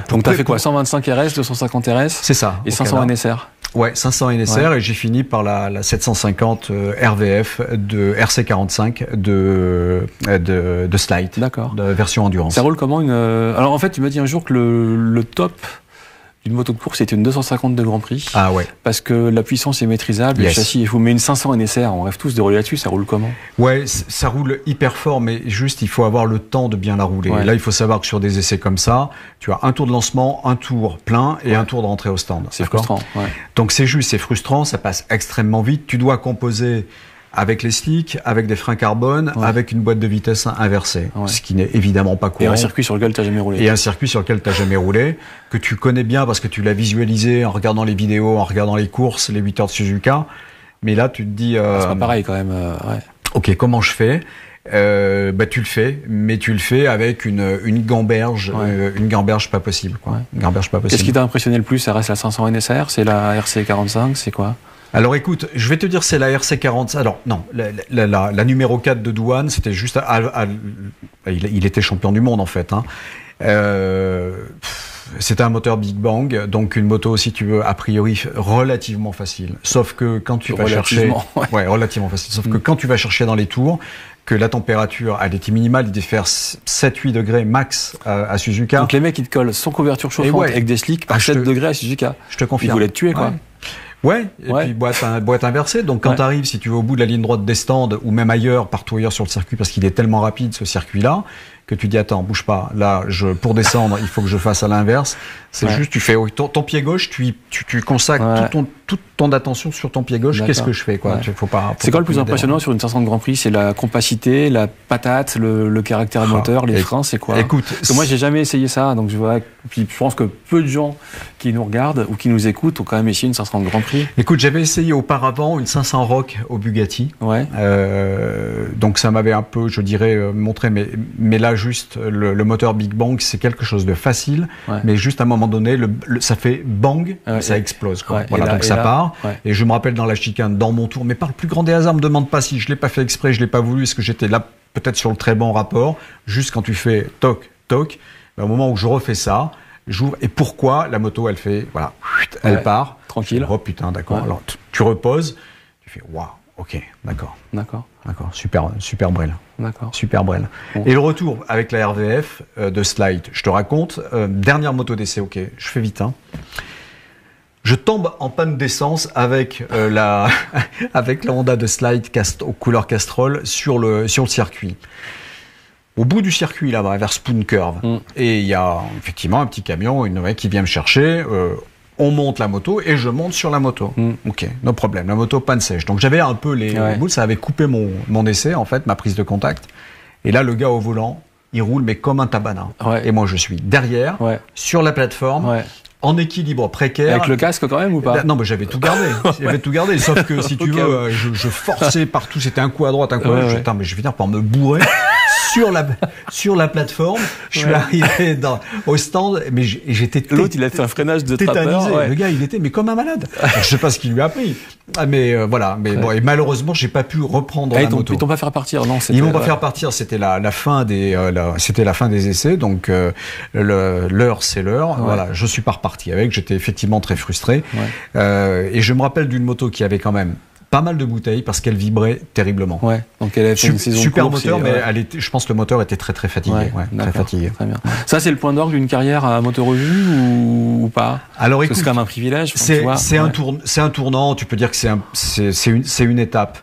Donc, t'as fait quoi? 125 RS, 250 RS? C'est ça. Et 500 NSR? Ouais, 500 NSR, et j'ai fini par la 750 RVF de RC45 de Slide. D'accord. De version endurance. Ça roule comment Alors, en fait, tu m'as dit un jour que le top d'une moto de course, c'était une 250 de Grand Prix. Ah ouais. Parce que la puissance est maîtrisable, le châssis est fou. Mais une 500 NSR, on rêve tous de rouler là-dessus, ça roule comment? Ouais, ça roule hyper fort, mais juste, il faut avoir le temps de bien la rouler. Et là, il faut savoir que sur des essais comme ça, tu as un tour de lancement, un tour plein et un tour de rentrée au stand. C'est frustrant. Donc c'est frustrant, ça passe extrêmement vite. Tu dois composer avec les slicks, avec des freins carbone, avec une boîte de vitesse inversée, ce qui n'est évidemment pas courant. Et un circuit sur lequel tu n'as jamais roulé. Que tu connais bien parce que tu l'as visualisé en regardant les vidéos, en regardant les courses, les 8 heures de Suzuka. Mais là, tu te dis... c'est pas pareil quand même. Ok, comment je fais? Tu le fais, mais tu le fais avec une gamberge, une gamberge pas possible, quoi. Une gamberge pas possible. Qu'est-ce qui t'a impressionné le plus? Ça reste la 500 NSR, c'est la RC45, c'est quoi? Alors écoute, je vais te dire c'est la RC45. Alors non, la numéro 4 de douane, c'était juste il était champion du monde en fait. C'était un moteur Big Bang, donc une moto, si tu veux, a priori relativement facile. Sauf que quand tu vas chercher... relativement facile. Sauf que quand tu vas chercher dans les tours, que la température, elle était minimale, il devait faire 7-8 degrés max à Suzuka. Donc les mecs, ils te collent sans couverture chauffante avec des slicks par 7 degrés à Suzuka. Je te confirme. Ils voulaient te tuer, quoi. Puis boîte inversée. Donc quand tu arrives, si tu veux, au bout de la ligne droite des stands ou même ailleurs, partout ailleurs sur le circuit, parce qu'il est tellement rapide ce circuit-là, que tu dis attends, bouge pas. Là, pour descendre, il faut que je fasse à l'inverse. C'est juste, tu fais ton pied gauche, tu consacres toute ton attention sur ton pied gauche. Qu'est-ce que je fais, quoi? C'est quoi le plus impressionnant sur une 500 de Grand Prix? C'est la compacité, la patate, le caractère moteur, les freins, c'est quoi? Écoute, parce que moi, j'ai jamais essayé ça, donc je pense que peu de gens qui nous regardent ou qui nous écoutent ont quand même essayé une 500 de Grand Prix. Écoute, j'avais essayé auparavant une 500 Rock au Bugatti. Donc ça m'avait un peu, je dirais, montré, mais là juste le moteur Big Bang, c'est quelque chose de facile, mais juste à un moment donné, ça fait bang, ça explose. Quoi. Voilà, donc ça part. Et je me rappelle dans la chicane, dans mon tour, mais par le plus grand des hasards, me demande pas si je l'ai pas fait exprès, je l'ai pas voulu, est-ce que j'étais là peut-être sur le très bon rapport, juste quand tu fais toc, toc, au moment où je refais ça, j'ouvre, et pourquoi la moto, elle fait, voilà, elle part. Tranquille. Oh putain, d'accord. Alors tu reposes, tu fais waouh, ok, d'accord. Super brel. D'accord. Super brel. Bon. Et le retour avec la RVF de Slide, je te raconte, dernière moto d'essai, ok, je fais vite, hein. Je tombe en panne d'essence avec la Honda de Slide aux couleurs Castrol sur le circuit. Au bout du circuit, là-bas, vers Spoon Curve, et il y a effectivement un petit camion, une mec qui vient me chercher. On monte la moto et je monte sur la moto. Ok, no problème. La moto panne sèche. Donc j'avais un peu les boules, ça avait coupé mon essai, en fait, ma prise de contact. Et là, le gars au volant, il roule, mais comme un tabanin. Et moi, je suis derrière, sur la plateforme. En équilibre précaire. Avec le casque quand même ou pas? Non, mais j'avais tout gardé. J'avais tout gardé. Sauf que si tu veux, je forçais partout. C'était un coup à droite, un coup à gauche. Mais je vais finir par me bourrer sur la plateforme. Je suis arrivé au stand, mais j'étais l'autre, il a fait un freinage de trappeur. Le gars, il était mais comme un malade. Je sais pas ce qu'il lui a pris. Mais voilà. Mais bon, et malheureusement, j'ai pas pu reprendre la moto. Ils t'ont pas fait repartir, non? Ils m'ont pas fait repartir. C'était la fin des essais. Donc l'heure, c'est l'heure. Voilà. Je suis pas reparti avec. J'étais effectivement très frustré. Et je me rappelle d'une moto qui avait quand même pas mal de bouteilles parce qu'elle vibrait terriblement. Donc elle avait fait une saison super de course, moteur, mais je pense que le moteur était très fatigué. Très fatigué. Très bien. Ça, c'est le point d'orgue d'une carrière à Moto Revue ou pas? Alors écoute, c'est quand même un privilège. C'est un tournant. Tu peux dire que c'est une étape.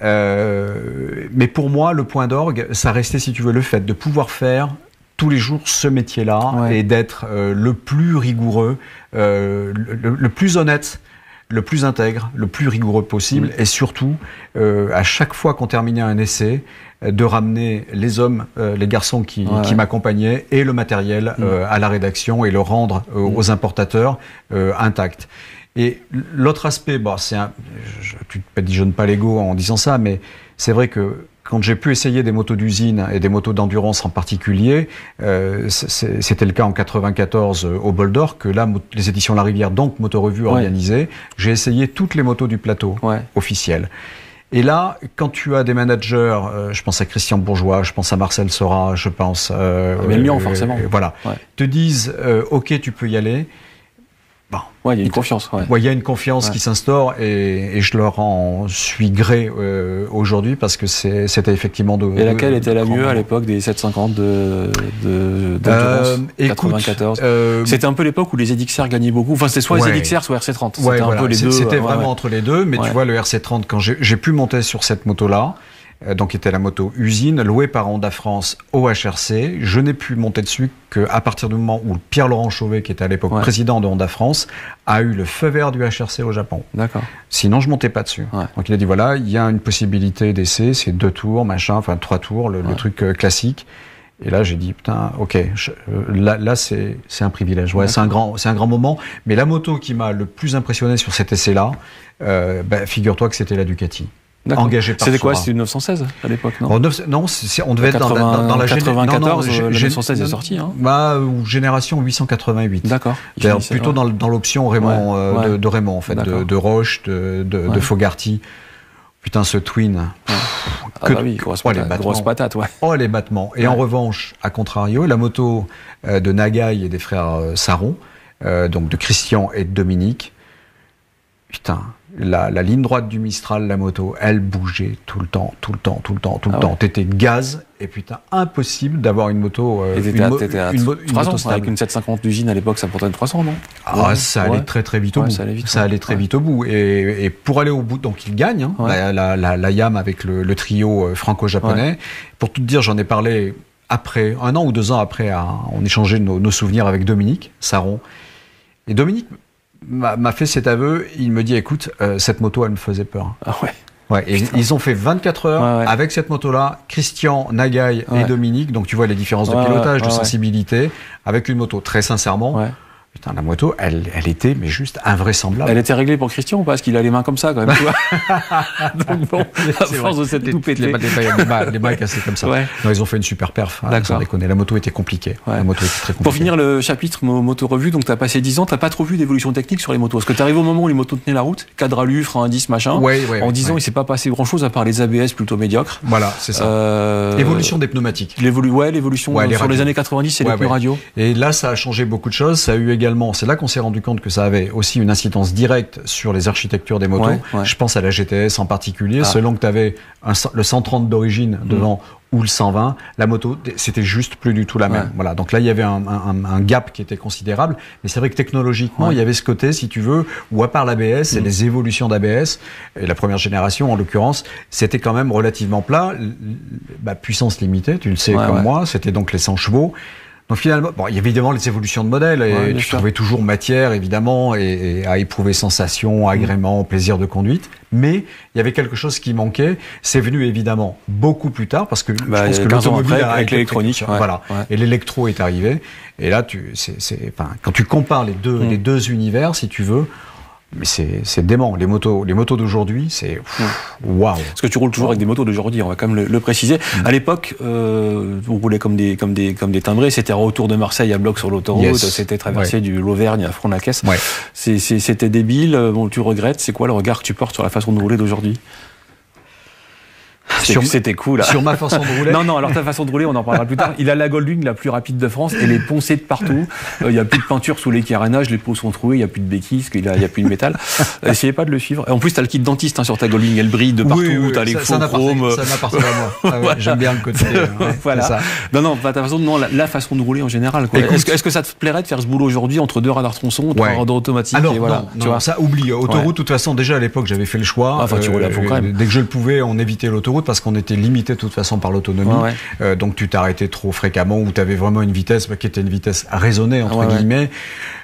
Mais pour moi, le point d'orgue, ça restait, si tu veux, le fait de pouvoir faire tous les jours ce métier-là et d'être le plus rigoureux, le plus honnête, le plus intègre, le plus rigoureux possible, et surtout, à chaque fois qu'on terminait un essai, de ramener les hommes, les garçons qui m'accompagnaient et le matériel à la rédaction et le rendre aux importateurs intact. Et l'autre aspect, tu te badigeonnes pas l'ego en disant ça, mais c'est vrai que quand j'ai pu essayer des motos d'usine et des motos d'endurance en particulier, c'était le cas en 94 au Bol d'Or, que là, les éditions La Rivière, donc Moto Revue organisées, j'ai essayé toutes les motos du plateau officielles. Et là, quand tu as des managers, je pense à Christian Bourgeois, je pense à Marcel Sora, je pense... mais le Lyon, forcément. Voilà. Te disent, OK, tu peux y aller. Bon, il y a une confiance. Il y a une confiance qui s'instaure et je leur en suis gré aujourd'hui parce que c'était effectivement Et laquelle était la mieux à l'époque des 750 de 94 C'était un peu l'époque où les EDXR gagnaient beaucoup. Enfin, c'était soit les EDXR, soit RC30. C'était un peu les deux. C'était vraiment entre les deux, mais tu vois, le RC30, quand j'ai pu monter sur cette moto-là, donc qui était la moto usine, louée par Honda France au HRC. Je n'ai pu monter dessus qu'à partir du moment où Pierre-Laurent Chauvet, qui était à l'époque président de Honda France, a eu le feu vert du HRC au Japon. D'accord. Sinon, je montais pas dessus. Donc il a dit, voilà, il y a une possibilité d'essai, c'est 2 tours, 3 tours, le truc classique. Et là, j'ai dit, putain, ok, là c'est un privilège. C'est un grand moment. Mais la moto qui m'a le plus impressionné sur cet essai-là, figure-toi que c'était la Ducati. Engagé par C'était quoi? C'était une 916 à l'époque, non? Non, on devait être dans la 94, la 916 est sortie. Ou génération 888. D'accord. Plutôt dans l'option Raymond, de Raymond, en fait, de Roche, de Fogarty. Putain, ce twin. Grosse patate, Oh, les battements. Et en revanche, à contrario, la moto de Nagai et des frères Saron, donc de Christian et de Dominique, putain, la ligne droite du Mistral, la moto, elle bougeait tout le temps. T'étais gaz, et putain, impossible d'avoir une moto. T'étais à 300, avec une 750 d'usine à l'époque, ça portait 300, non? Ça allait très vite au bout. Ça allait très vite au bout. Et pour aller au bout, donc il gagne, la YAM avec le trio franco-japonais. Pour tout te dire, j'en ai parlé après, 1 an ou 2 ans après, on échangeait nos souvenirs avec Dominique Saron. Et Dominique m'a fait cet aveu. Il me dit, écoute, cette moto, elle me faisait peur. Ah ouais. Ouais, et ils ont fait 24 heures avec cette moto-là, Christian, Nagai et Dominique. Donc tu vois les différences de pilotage, de sensibilité, avec une moto. Très sincèrement, putain, la moto, elle était mais juste invraisemblable. Elle était réglée pour Christian ou pas? Parce qu'il a les mains comme ça quand même. Tu vois. Donc bon, à force de s'être tout pété. Les mains cassées comme ça. Ouais. Non, ils ont fait une super perf. Sans déconner. La moto était compliquée. Ouais. La moto était très compliquée. Pour finir le chapitre moto revue, donc tu as passé 10 ans, tu n'as pas trop vu d'évolution technique sur les motos. Parce que tu arrives au moment où les motos tenaient la route, cadre alu, frein à 10, machin. En 10 ans, il s'est pas passé grand chose à part les ABS plutôt médiocres. Voilà, c'est ça. L'évolution des pneumatiques. L'évolution sur les années 90, c'est les pneus radio. Et là, ça a changé beaucoup de choses. Ça a eu également, c'est là qu'on s'est rendu compte que ça avait aussi une incidence directe sur les architectures des motos. Je pense à la GTS en particulier. Selon que tu avais le 130 d'origine devant ou le 120, la moto, c'était juste plus du tout la même. Voilà. Donc là, il y avait un gap qui était considérable. Mais c'est vrai que technologiquement, il y avait ce côté, si tu veux, où à part l'ABS et les évolutions d'ABS, et la première génération en l'occurrence, c'était quand même relativement plat. Puissance limitée, tu le sais comme moi, c'était donc les 100 chevaux. Donc finalement, il y avait évidemment les évolutions de modèles, et tu trouvais toujours matière, évidemment, et à éprouver sensation, agrément, plaisir de conduite. Mais il y avait quelque chose qui manquait. C'est venu évidemment beaucoup plus tard, parce que je pense que l'automobile avec l'électronique, et l'électro est arrivé. Et là, quand tu compares les deux univers, si tu veux, mais c'est dément. Les motos d'aujourd'hui, c'est waouh. Parce que tu roules toujours avec des motos d'aujourd'hui, on va quand même le préciser. À l'époque, on roulait comme des timbrés. C'était retour de Marseille à bloc sur l'autoroute. C'était traversé de l'Auvergne à Front-la-Caisse. C'était débile. Bon, tu regrettes. C'est quoi le regard que tu portes sur la façon de rouler d'aujourd'hui? C'était cool. Sur ma façon de rouler? Non, alors ta façon de rouler, on en parlera plus tard. Il a la Goldwing la plus rapide de France, elle est poncée de partout. Il n'y a plus de peinture sous les carénages, les pots sont troués, il n'y a plus de béquilles, parce qu'il n'y a plus de métal. Essayez pas de le suivre. Et en plus, tu as le kit dentiste sur ta Goldwing, elle brille de partout, tu as les faux chromes. Ça m'appartient à moi. J'aime bien le côté. Voilà. Ça. Non, pas ta façon, la façon de rouler en général. Est-ce que ça te plairait de faire ce boulot aujourd'hui entre 2 radars tronçons, 3 radars automatiques? Alors, et voilà, non, ça oublie. Autoroute, de toute façon, déjà à l'époque, j'avais fait le choix. Tu roulais à fond quand même. Dès que je le pouvais, on évitait l'autoroute parce qu'on était limité de toute façon par l'autonomie. Donc tu t'arrêtais trop fréquemment, ou tu avais vraiment une vitesse qui était une vitesse raisonnée entre guillemets.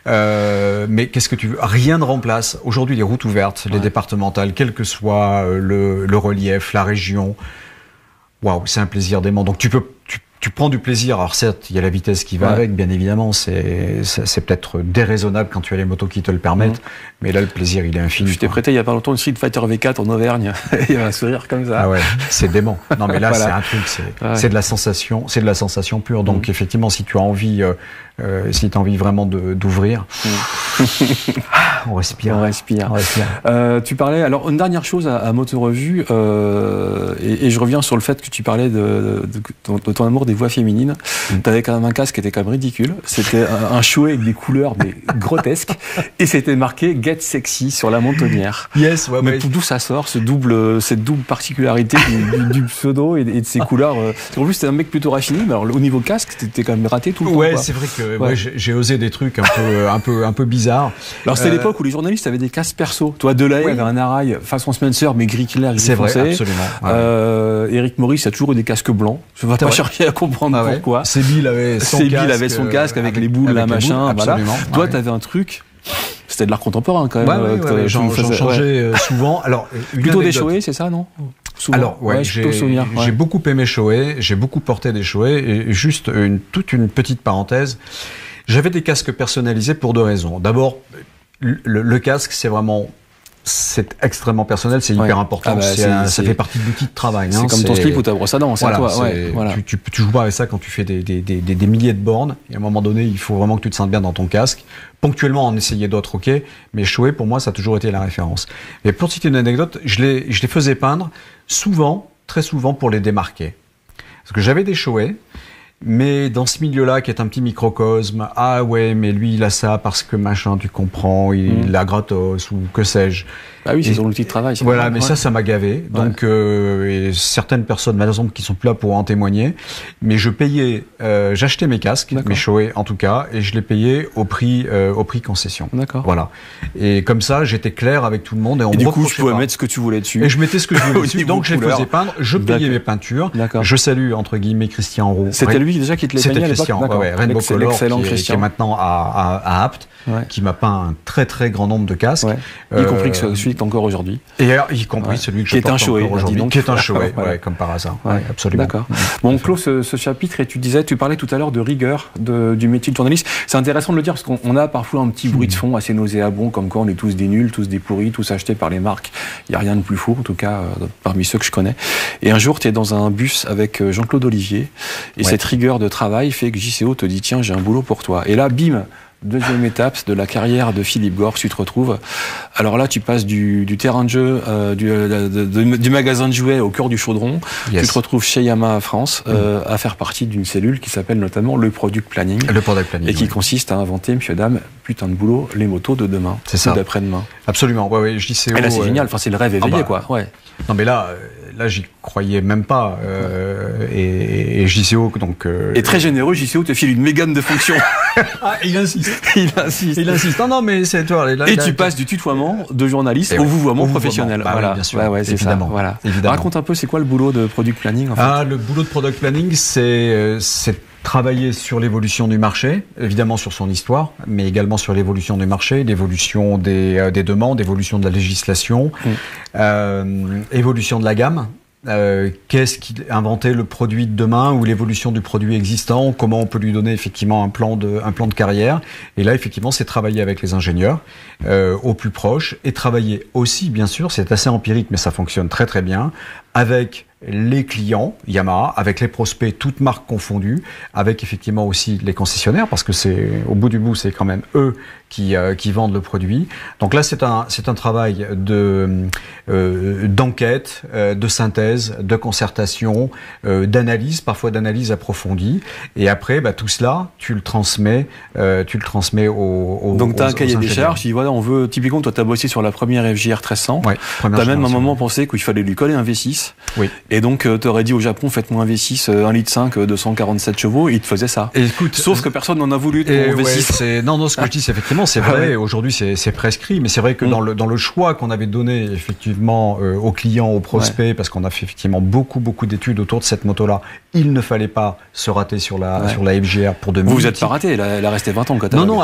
Mais qu'est-ce que tu veux? Rien ne remplace aujourd'hui les routes ouvertes, les départementales, quel que soit le relief, la région. Waouh, c'est un plaisir dément. Donc tu prends du plaisir. Alors certes, il y a la vitesse qui va avec, bien évidemment. C'est peut-être déraisonnable quand tu as les motos qui te le permettent. Mais là, le plaisir, il est infini. Je t'ai prêté il y a pas longtemps une Street Fighter V4 en Auvergne. Il y a un sourire comme ça. Ah ouais, c'est dément. Non, mais là, c'est un truc. C'est de la sensation. C'est de la sensation pure. Donc effectivement, si tu as envie, vraiment d'ouvrir, on respire. Tu parlais. Alors une dernière chose à Moto Revue, et je reviens sur le fait que tu parlais de ton amour des voix féminines. T'avais quand même un casque qui était quand même ridicule. C'était un chouet avec des couleurs grotesques, et c'était marqué Get Sexy sur la mentonnière. Mais d'où ça sort, cette double particularité du pseudo et de ces couleurs. En plus, t'es un mec plutôt raffiné, mais alors au niveau casque, t'étais quand même raté tout le temps. Ouais, c'est vrai que j'ai osé des trucs un peu bizarres. Alors c'était l'époque où les journalistes avaient des casques perso. Toi, Delahaye avait un Arail façon Spencer, mais gris clair, gris foncé. C'est vrai, absolument. Eric Maurice a toujours eu des casques blancs. Je ne vais pas chercher à comprendre pourquoi. Sébil avait son casque avec les boules, là, machin. Voilà. Toi, t'avais un truc. C'était de l'art contemporain quand même. J'en changeais souvent. Alors, plutôt des Shoei, c'est ça, non? Souvent. Alors, j'ai beaucoup aimé Shoei, j'ai beaucoup porté des Shoei, et juste toute une petite parenthèse. J'avais des casques personnalisés pour 2 raisons. D'abord, le casque, c'est extrêmement personnel, c'est hyper important. Ça fait partie de l'outil de travail. C'est comme ton slip ou ta brosse à dents, c'est toi. Tu joues pas avec ça quand tu fais des milliers de bornes. Et à un moment donné, il faut vraiment que tu te sentes bien dans ton casque. Ponctuellement, en essayer d'autres, ok. Mais Shoei, pour moi, ça a toujours été la référence. Et pour citer une anecdote, je les faisais peindre très souvent pour les démarquer. Parce que j'avais des Shoei, mais dans ce milieu-là, qui est un petit microcosme, mais lui, il a ça parce que machin, tu comprends, il a gratos ou que sais-je. Ah oui, c'est son outil de travail. Voilà, mais ça m'a gavé. Donc, et certaines personnes, malheureusement, qui sont plus là pour en témoigner. Mais je payais, j'achetais mes casques, mes Shoei en tout cas, et je les payais au prix concession. D'accord. Voilà. Et comme ça, j'étais clair avec tout le monde. Et du coup, tu pouvais mettre ce que tu voulais dessus. Et je mettais ce que je voulais dessus. Donc, je les faisais peindre. Je payais mes peintures. D'accord. Je salue, entre guillemets, Christian Roux. C'était lui lui déjà qui te les peignait à l'époque. C'était Christian, Rainbow Color, qui est maintenant à Apt, qui m'a peint un très très grand nombre de casques. Y compris celui que tu as encore aujourd'hui. Et y compris celui que je porte encore aujourd'hui. Qui est un Shoei, comme par hasard. Absolument. D'accord. Bon, on clôt ce chapitre et tu parlais tout à l'heure de rigueur du métier de journaliste. C'est intéressant de le dire parce qu'on a parfois un petit bruit de fond assez nauséabond, comme quoi on est tous des nuls, tous des pourris, tous achetés par les marques. Il n'y a rien de plus fou, en tout cas, parmi ceux que je connais. Et un jour, tu es dans un bus avec Jean-Claude Olivier, et cette rigueur de travail fait que JCO te dit, tiens, j'ai un boulot pour toi. Et là, bim, deuxième étape de la carrière de Philippe Gors, tu te retrouves. Alors là, tu passes du terrain de jeu, du magasin de jouets au cœur du chaudron. Tu te retrouves chez Yamaha France à faire partie d'une cellule qui s'appelle notamment le Product Planning. Le Product Planning. Et qui consiste à inventer, monsieur, dame, putain de boulot, les motos de demain. C'est ça. Ou d'après-demain. Absolument. JCO. Et là, c'est génial. Enfin, c'est le rêve éveillé, quoi. Ouais. Non, mais là, j'y croyais même pas. Et JCO, donc. Et très généreux, JCO te file une mégane de fonction. Il insiste. Il insiste. Non, mais c'est toi. Et tu passes du tutoiement de journaliste au vouvoiement professionnel. Voilà. Bien sûr. C'est évidemment. Ça. Voilà. Évidemment. Raconte un peu, c'est quoi le boulot de Product Planning, en fait? Le boulot de Product Planning, c'est travailler sur l'évolution du marché, évidemment sur son histoire, mais également sur l'évolution du marché, l'évolution des demandes, l'évolution de la législation, évolution de la gamme. Qu'est-ce qui inventait le produit de demain ou l'évolution du produit existant, comment on peut lui donner effectivement un plan de carrière. Et là, effectivement, c'est travailler avec les ingénieurs au plus proche et travailler aussi, bien sûr, c'est assez empirique, mais ça fonctionne très très bien, avec les clients Yamaha, avec les prospects, toutes marques confondues, avec effectivement aussi les concessionnaires, parce que c'est au bout du bout, c'est quand même eux qui vendent le produit. Donc là, c'est un travail d'enquête, de synthèse, de concertation, d'analyse, parfois d'analyse approfondie. Et après, tout cela, tu le transmets aux Donc tu as un cahier des charges. Si voilà, on veut typiquement, toi, tu as bossé sur la première FJR 1300. Ouais, tu as même un moment pensé qu'il fallait lui coller un V6. Oui. Et donc, tu aurais dit au Japon, faites-moi un V6, 1,5 litre, 247 chevaux, et il te faisait ça. Et écoute, sauf que personne n'en a voulu de mon V6. Non, ce que je dis, c'est effectivement, c'est vrai, aujourd'hui, c'est prescrit, mais c'est vrai que dans le choix qu'on avait donné, effectivement, aux clients, aux prospects, parce qu'on a fait effectivement beaucoup d'études autour de cette moto-là, il ne fallait pas se rater sur la FJR pour 2000. Vous êtes pas raté, elle a resté 20 ans quand elle Non,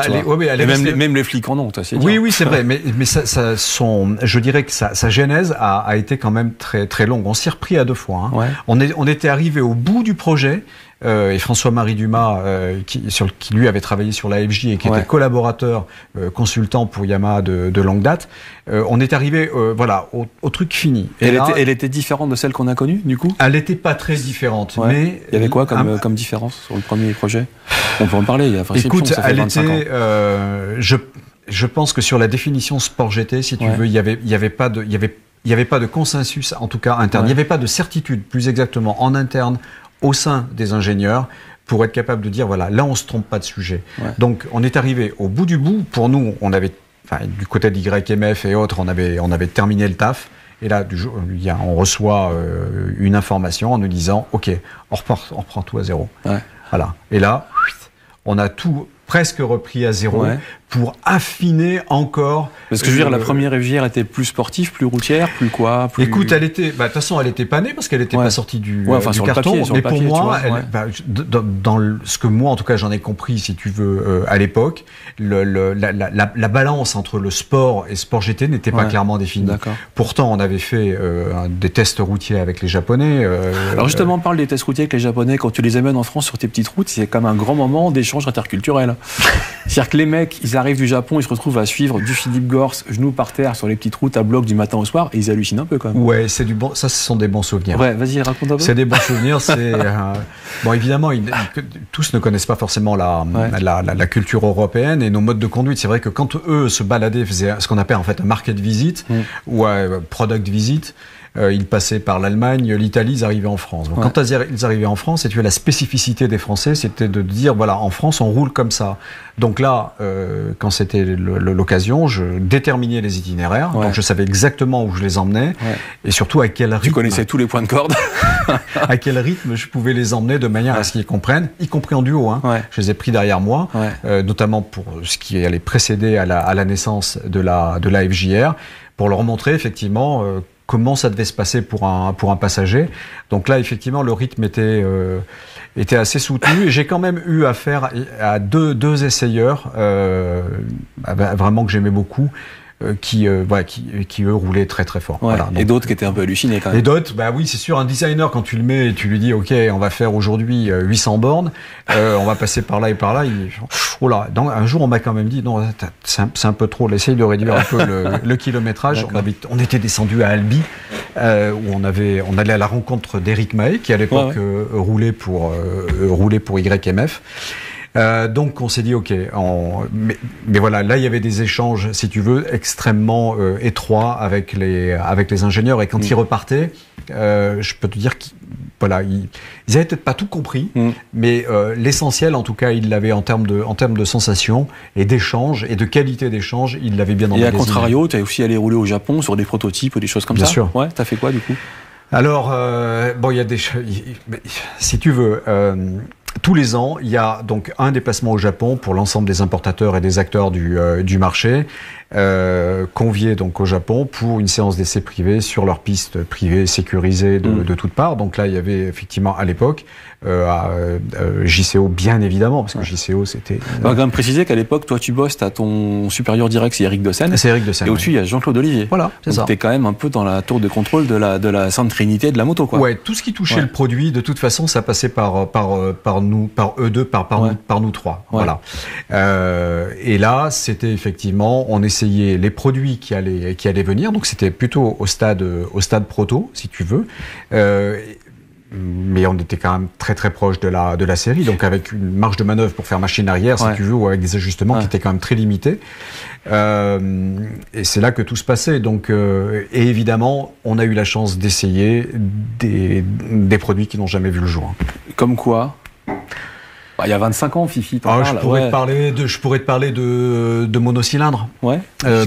même les flics en ont, toi, c'est Oui, c'est vrai, mais je dirais que sa genèse a été quand même très, très longue. On s'y est repris à 2 fois. Hein. On était arrivé au bout du projet. Et François-Marie Dumas, qui lui avait travaillé sur la FJ et qui était collaborateur, consultant pour Yamaha de longue date, on est arrivé au truc fini. Et elle était différente de celle qu'on a connue, du coup? Elle n'était pas très différente, mais... Il y avait quoi comme différence sur le premier projet? On peut en parler, écoute, ça fait 25 ans. Je pense que sur la définition sport GT, si tu veux, il y avait pas de consensus, en tout cas interne. Il n'y avait pas de certitude, plus exactement, en interne, au sein des ingénieurs, pour être capable de dire, voilà, là, on se trompe pas de sujet. Donc, on est arrivé au bout du bout. Pour nous, on avait, du côté d'YMF et autres, on avait terminé le taf. Et là, on reçoit une information en nous disant, OK, on reprend tout à zéro. Voilà. Et là, on a tout presque repris à zéro pour affiner encore. Parce que je veux dire, la première FJR était plus sportive, plus routière, plus quoi plus... Écoute, elle était, de toute façon, elle était panée parce qu'elle n'était pas sortie du sur carton. Le papier, mais pour moi, dans ce que moi, en tout cas, j'en ai compris, si tu veux, à l'époque, la balance entre le sport et sport GT n'était pas clairement définie. Pourtant, on avait fait des tests routiers avec les Japonais. Alors justement, on parle des tests routiers avec les Japonais. Quand tu les amènes en France sur tes petites routes, c'est comme un grand moment d'échange interculturel. C'est-à-dire que les mecs, ils arrivent du Japon, ils se retrouvent à suivre du Philippe Gors, genoux par terre sur les petites routes à bloc du matin au soir, et ils hallucinent un peu quand même. Ouais, c'est du bon. Ça, ce sont des bons souvenirs. Ouais, vas-y, raconte un peu. C'est des bons souvenirs. C'est bon, évidemment, tous ne connaissent pas forcément la culture européenne et nos modes de conduite. C'est vrai que quand eux se baladaient, faisaient ce qu'on appelle en fait un market visit ou product visit. Ils passaient par l'Allemagne, l'Italie, ils arrivaient en France. Donc, quand ils arrivaient en France, et tu vois, la spécificité des Français, c'était de dire, voilà, en France, on roule comme ça. Donc là, quand c'était l'occasion, je déterminais les itinéraires. Donc je savais exactement où je les emmenais et surtout à quel rythme. Tu connaissais tous les points de corde. À quel rythme je pouvais les emmener de manière à ce qu'ils comprennent, y compris en duo. Je les ai pris derrière moi, notamment pour ce qui allait précéder à la naissance de la FJR, pour leur montrer effectivement comment ça devait se passer pour un passager. Donc là, effectivement, le rythme était assez soutenu. Et j'ai quand même eu affaire à deux essayeurs vraiment que j'aimais beaucoup. Qui eux roulaient très très fort. Ouais, voilà, donc, et d'autres qui étaient un peu hallucinés quand même. Et d'autres, bah oui, c'est sûr, un designer, quand tu le mets et tu lui dis, OK, on va faire aujourd'hui 800 bornes, on va passer par là et par là, oh là, un jour on m'a quand même dit, non, c'est un peu trop, essaye de réduire un peu le kilométrage. On était descendu à Albi, où on allait à la rencontre d'Éric Mahé, qui à l'époque roulait pour YMF. Donc on s'est dit ok, mais voilà, là il y avait des échanges, si tu veux, extrêmement étroits avec les ingénieurs, et quand ils repartaient, je peux te dire qu'ils avaient peut-être pas tout compris, mais l'essentiel, en tout cas, ils l'avaient en termes de sensations et d'échanges et de qualité d'échange, ils l'avaient bien emmagasiné. Et à contrario, tu es aussi allé rouler au Japon sur des prototypes ou des choses comme ça. Bien sûr. Ouais, t'as fait quoi du coup? Alors il y a des si tu veux. Tous les ans, il y a donc un déplacement au Japon pour l'ensemble des importateurs et des acteurs du marché, conviés donc au Japon pour une séance d'essai privée sur leur piste privée sécurisée de toutes parts. Donc là, il y avait effectivement à l'époque JCO, bien évidemment, parce que JCO c'était. On va quand même préciser qu'à l'époque, toi tu bosses, t'as ton supérieur direct, c'est Eric Dossen. C'est Eric Dossen. Et au-dessus, il y a Jean-Claude Olivier. Voilà, c'est ça. T'es quand même un peu dans la tour de contrôle de la Sainte Trinité de la moto, quoi. Ouais, tout ce qui touchait le produit, de toute façon, ça passait par nous, par eux deux, par nous trois. Ouais. Voilà. Et là, c'était effectivement, on essayait les produits qui allaient venir. Donc c'était plutôt au stade proto, si tu veux. Mais on était quand même très très proche de la série, donc avec une marge de manœuvre pour faire machine arrière, si tu veux, ou avec des ajustements qui étaient quand même très limités. Et c'est là que tout se passait. Donc, et évidemment, on a eu la chance d'essayer des produits qui n'ont jamais vu le jour. Comme quoi? Il y a 25 ans, Fifi, je pourrais te parler de monocylindres. Ouais.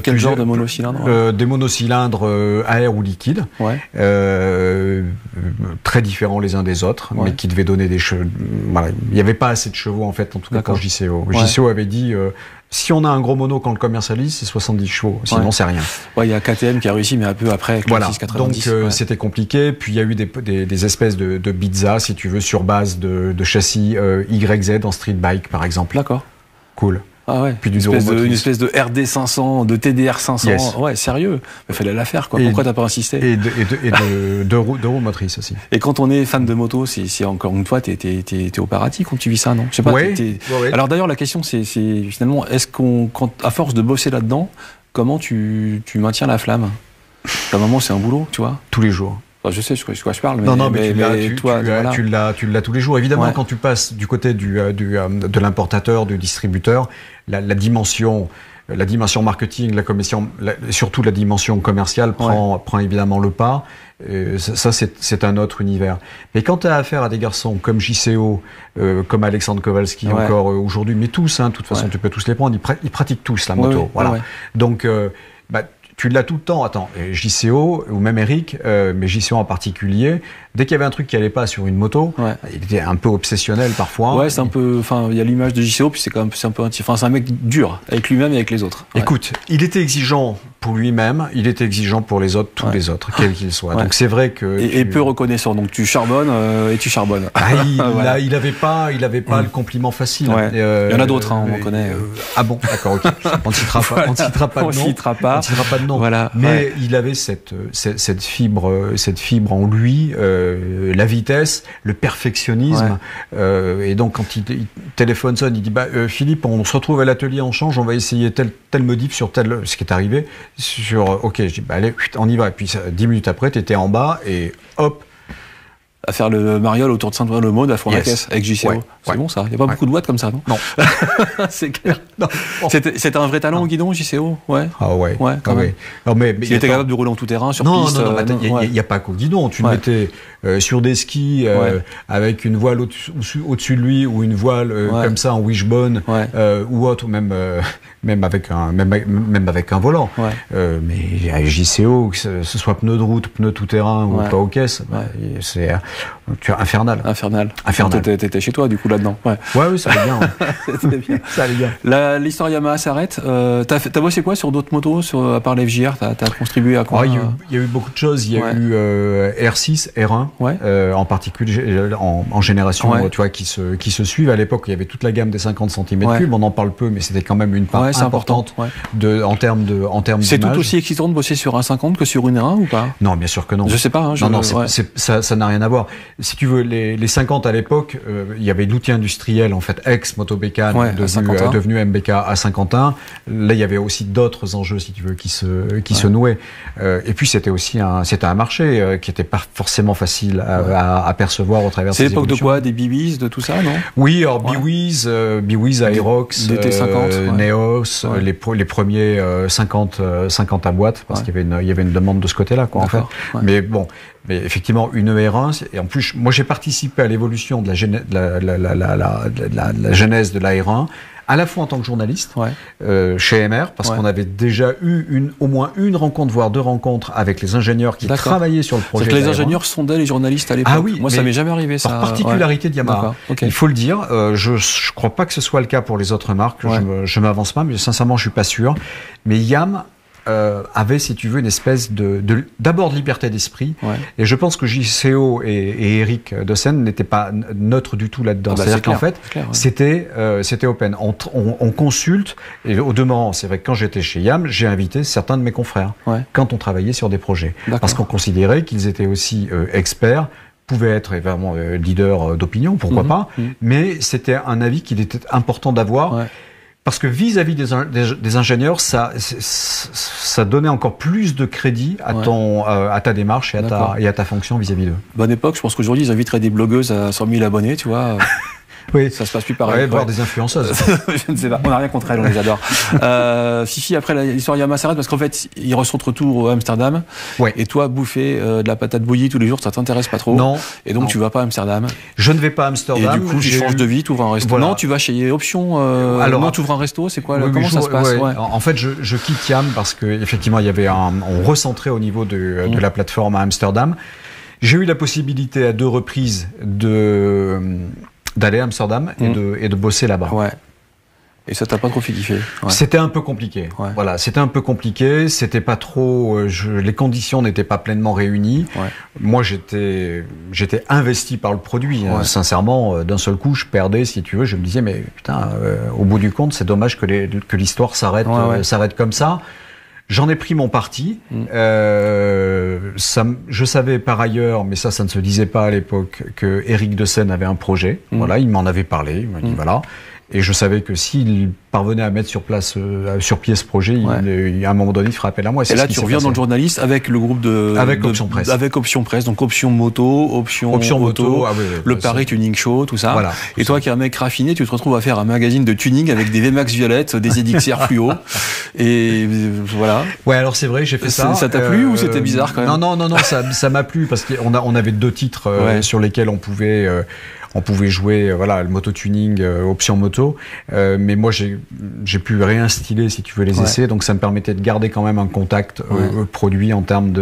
Quel genre de monocylindres? Des monocylindres à air ou liquide. Ouais. Très différents les uns des autres, mais qui devaient donner des chevaux. Voilà. Il n'y avait pas assez de chevaux, en fait, en tout cas pour JCO. JCO avait dit, si on a un gros mono quand on le commercialise, c'est 70 chevaux. Sinon, c'est rien. Ouais, il y a KTM qui a réussi, mais un peu après, avec le 690. Donc, c'était compliqué. Puis, il y a eu des espèces de bizza, si tu veux, sur base de châssis YZ en street bike, par exemple. D'accord. Cool. Ah ouais. Puis une espèce de RD 500, de TDR 500. Yes. Ouais, sérieux. Il fallait la faire, quoi. Pourquoi t'as pas insisté? Et de roues motrices aussi. Et quand on est fan de moto, c'est encore une fois, t'es au paradis quand tu vis ça, non? Je sais pas. Ouais. Alors d'ailleurs, la question, c'est finalement, est-ce à force de bosser là-dedans, comment tu maintiens la flamme? À un moment, c'est un boulot, tu vois? Tous les jours. Je sais de quoi je parle, mais, tu l'as tous les jours. Évidemment, quand tu passes du côté de l'importateur, du distributeur, la dimension marketing, surtout la dimension commerciale prend évidemment le pas. Ça, c'est un autre univers. Mais quand tu as affaire à des garçons comme JCO, comme Alexandre Kowalski encore aujourd'hui, mais tous, de toute façon, tu peux tous les prendre, ils pratiquent tous la moto. Voilà. Donc, tu l'as tout le temps. Attends, JCO ou même Eric, mais JCO en particulier, dès qu'il y avait un truc qui allait pas sur une moto, il était un peu obsessionnel parfois. Ouais, c'est un peu. Enfin, il y a l'image de JCO, puis c'est un mec dur avec lui-même et avec les autres. Ouais. Écoute, il était exigeant pour lui-même, il était exigeant pour les autres, tous les autres, quels qu'ils soient. Donc c'est vrai que et peu reconnaissant. Donc tu charbonnes et tu charbonnes. Il avait pas le compliment facile. Ouais. Il y en a d'autres, on en connaît. Ah bon, d'accord, ok. On ne citera pas de nom. On citera pas de nom. Voilà. Mais il avait cette fibre en lui, la vitesse, le perfectionnisme. Et donc quand il téléphone sonne, il dit Philippe, on se retrouve à l'atelier, on change, on va essayer tel modif sur ce qui est arrivé. Ok, je dis allez, on y va. Et puis 10 minutes après, t'étais en bas et hop. À faire le mariole autour de Saint-Ouen-le-Monde à Fournacaisse avec JCO. C'est bon ça. Il n'y a pas beaucoup de boîtes comme ça, non? Non. C'est clair. C'était un vrai talent au guidon, JCO? Ouais. Ah ouais. Ouais, quand même. Non, mais il était capable de rouler en tout terrain sur piste. Non, il n'y a pas qu'au guidon. Tu le mettais sur des skis avec une voile au-dessus de lui ou une voile comme ça en wishbone ou autre, même avec un volant. Mais JCO, que ce soit pneu de route, pneu tout terrain ou pas aux caisses, Tu as Infernal. Infernal. Infernal. T'étais chez toi, du coup, là-dedans. Ouais, oui, ça allait bien. C'était bien. Ça allait bien. L'histoire Yamaha s'arrête. T'as bossé quoi sur d'autres motos, à part l'FJR? T'as contribué à quoi? Il y a eu beaucoup de choses. Il y a eu R6, R1, en particulier en génération, tu vois, qui se suivent. À l'époque, il y avait toute la gamme des 50 cm3. On en parle peu, mais c'était quand même une part importante en termes d'image. C'est tout aussi excitant de bosser sur un 50 que sur une R1 ou pas? Non, bien sûr que non. Je sais pas. Hein, non, ça n'a rien à voir. Si tu veux, les 50 à l'époque, il y avait l'outil industriel, en fait, ex-Motobécane, devenu MBK à Saint-Quentin. Là, il y avait aussi d'autres enjeux, si tu veux, qui se nouaient. Et puis, c'était aussi un marché qui n'était pas forcément facile à percevoir au travers de ces évolutions. C'est l'époque de quoi? Des BWS, de tout ça, non? Oui, alors BWS, Aerox, Neos, les premiers 50 à boîte, parce qu'il y avait une demande de ce côté-là, quoi, en fait. Mais bon, effectivement, une R1, et en plus, moi j'ai participé à l'évolution de la genèse de la R1, à la fois en tant que journaliste, chez MR, parce qu'on avait déjà eu au moins une rencontre, voire deux rencontres avec les ingénieurs qui travaillaient sur le projet. Les ingénieurs sondaient les journalistes à l'époque. Ah oui, moi ça m'est jamais arrivé, ça. Par particularité de Yamaha. Il faut le dire, je crois pas que ce soit le cas pour les autres marques, je m'avance pas, mais sincèrement je suis pas sûr. Mais Yam avait, si tu veux, une espèce d'abord de liberté d'esprit. Et je pense que JCO et Eric Dossen n'étaient pas neutres du tout là-dedans. C'est-à-dire qu'en fait, c'était open. On consulte, et au demeurant, c'est vrai que quand j'étais chez Yam, j'ai invité certains de mes confrères quand on travaillait sur des projets. Parce qu'on considérait qu'ils étaient aussi experts, pouvaient être vraiment leaders d'opinion, pourquoi pas, mais c'était un avis qu'il était important d'avoir. Parce que vis-à-vis des ingénieurs, ça donnait encore plus de crédit à ta démarche et à ta fonction vis-à-vis d'eux. Bonne époque, je pense qu'aujourd'hui, ils inviteraient des blogueuses à 100 000 abonnés, tu vois. Oui. Ça se passe plus pareil. Voir des influenceuses. Je ne sais pas. On n'a rien contre elles, on les adore. Fifi, après l'histoire Yamaha s'arrête parce qu'en fait, ils reçoivent retour à Amsterdam. Et toi, bouffer de la patate bouillie tous les jours, ça t'intéresse pas trop. Non. Et donc, tu vas pas à Amsterdam. Je ne vais pas à Amsterdam. Et du coup, tu changes de vie, tu ouvres un resto. Voilà. Non, tu vas chez Option. Alors, non, tu ouvres un resto, c'est quoi? Comment ça se passe? En fait, je quitte Yam parce que effectivement, il y avait on recentrait au niveau de la plateforme à Amsterdam. J'ai eu la possibilité à 2 reprises d'aller à Amsterdam et de bosser là-bas. Et ça t'a pas trop fait kiffer? C'était un peu compliqué. Voilà, c'était un peu compliqué. C'était pas trop. Les conditions n'étaient pas pleinement réunies. Moi, j'étais investi par le produit. Sincèrement, d'un seul coup, je perdais, si tu veux. Je me disais, mais putain, au bout du compte, c'est dommage que l'histoire s'arrête comme ça. J'en ai pris mon parti. Je savais par ailleurs, mais ça ne se disait pas à l'époque, que Eric Dossen avait un projet. Voilà, il m'en avait parlé. Il m'a dit voilà. Et je savais que s'il parvenait à mettre sur pied ce projet, à un moment donné, il ferait appel à moi. Et là, tu reviens dans le journaliste avec le groupe avec Option Presse. Avec Option Presse, donc Option Moto, Option Moto, le Paris Tuning Show, tout ça. Voilà, et toi qui es un mec raffiné, tu te retrouves à faire un magazine de tuning avec des VMAX violettes, des EDXR fluo. Et voilà. Ouais, alors c'est vrai, j'ai fait ça. Ça t'a plu ou c'était bizarre quand même? Non, ça m'a plu parce qu'on avait 2 titres sur lesquels on pouvait jouer, le moto-tuning, option moto. Mais moi, j'ai pu réinstiller, si tu veux, les essais. Donc, ça me permettait de garder quand même un contact produit en termes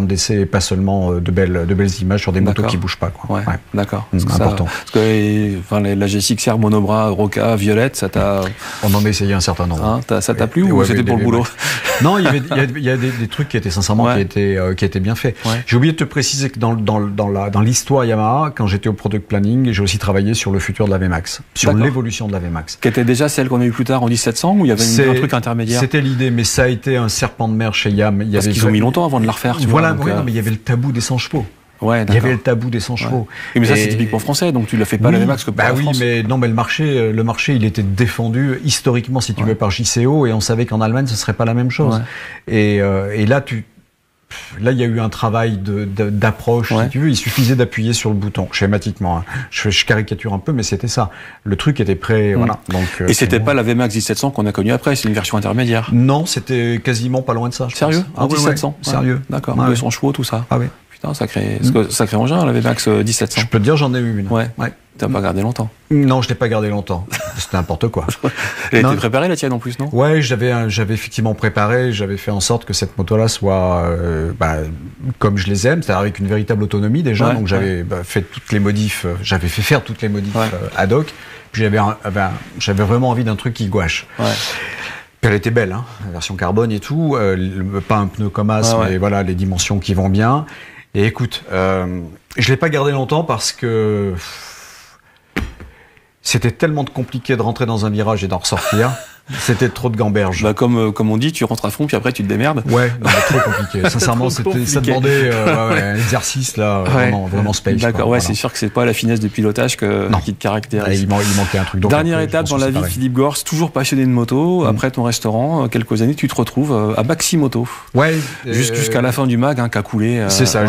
d'essais et pas seulement de belles images sur des motos qui bougent pas, quoi. D'accord. C'est important. Parce que la GSX-R monobras, Roca, violette, ça t'a... On en a essayé un certain nombre. Ça t'a plu ou c'était pour le boulot? Non, il y a des trucs qui étaient sincèrement qui étaient bien faits. J'ai oublié de te préciser que dans l'histoire Yamaha, quand j'étais au product planning, j'ai aussi travaillé sur le futur de la VMAX, sur l'évolution de la VMAX. Qui était déjà celle qu'on a eu plus tard en 1700 ou il y avait un truc intermédiaire? C'était l'idée, mais ça a été un serpent de mer chez Yam. Parce qu'ils ont mis longtemps avant de la refaire. Mais il y avait le tabou des 100 chevaux. Il y avait le tabou des 100 chevaux. Mais ça, c'est typiquement français, donc tu ne la fais pas la VMAX que pour la France. Mais le marché, il était défendu historiquement, si tu veux, par JCO, et on savait qu'en Allemagne, ce serait pas la même chose. Et là, il y a eu un travail d'approche, si tu veux. Il suffisait d'appuyer sur le bouton, schématiquement. Je caricature un peu, mais c'était ça. Le truc était prêt, voilà. Donc, et c'était pas la VMAX 1700 qu'on a connue après, c'est une version intermédiaire. Non, c'était quasiment pas loin de ça. Sérieux? En 1700? Sérieux. D'accord. 200 chevaux, tout ça. Ah oui. Putain, sacré engin, la VMAX 1700. Je peux te dire, j'en ai eu une. T'as pas gardé longtemps? Non, je l'ai pas gardé longtemps. C'était n'importe quoi. Elle était préparée la tienne en plus, non? Ouais, j'avais effectivement préparé, j'avais fait en sorte que cette moto-là soit comme je les aime, c'est-à-dire avec une véritable autonomie déjà. Donc j'avais fait toutes les modifs, j'avais fait faire toutes les modifs ad hoc. Puis j'avais vraiment envie d'un truc qui gouache. Ouais. Puis elle était belle, hein, la version carbone et tout, pas un pneu comme as, mais voilà les dimensions qui vont bien. Et écoute, je l'ai pas gardé longtemps parce que c'était tellement compliqué de rentrer dans un virage et d'en ressortir. C'était trop de gamberge. Bah comme on dit, tu rentres à fond puis après tu te démerdes. Ouais, non, trop compliqué. Sincèrement, ça demandait un exercice là, vraiment space. D'accord, ouais, voilà. C'est sûr que c'est pas la finesse de pilotage qui te caractérise. Il manquait un truc. Donc dernière étape dans la vie de Philippe Gorce, toujours passionné de moto. Après ton restaurant, quelques années, tu te retrouves à Maximoto. Ouais. Jusqu'à la fin du mag, qu'a coulé. C'est ça,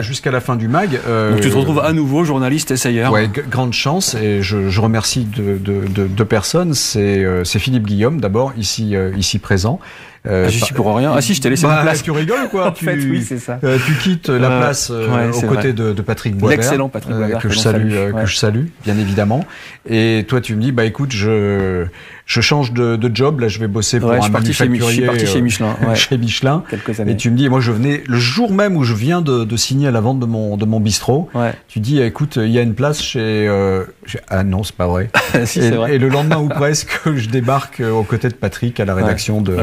jusqu'à la fin du mag. Donc tu te retrouves à nouveau journaliste essayeur. Ouais, grande chance et je remercie deux personnes. C'est Philippe Guillaume d'abord ici présent. J'y suis pour rien. Ah si, je t'ai laissé la place. Tu rigoles ou quoi? En fait, oui, c'est ça. Tu quittes la place aux côtés de Patrick Boisvert. L'excellent Patrick Boisvert que je salue, bien évidemment. Et toi, tu me dis, bah écoute, je change de job. Là, je vais bosser pour un manufacturier. Je suis parti chez Michelin. Chez Michelin. Quelques années. Et tu me dis, moi, je venais le jour même où je viens de signer à la vente de mon bistrot. Ouais. Tu dis, écoute, il y a une place chez. Ah non, c'est pas vrai. Si, c'est vrai. Et le lendemain ou presque, je débarque aux côtés de Patrick à la rédaction de.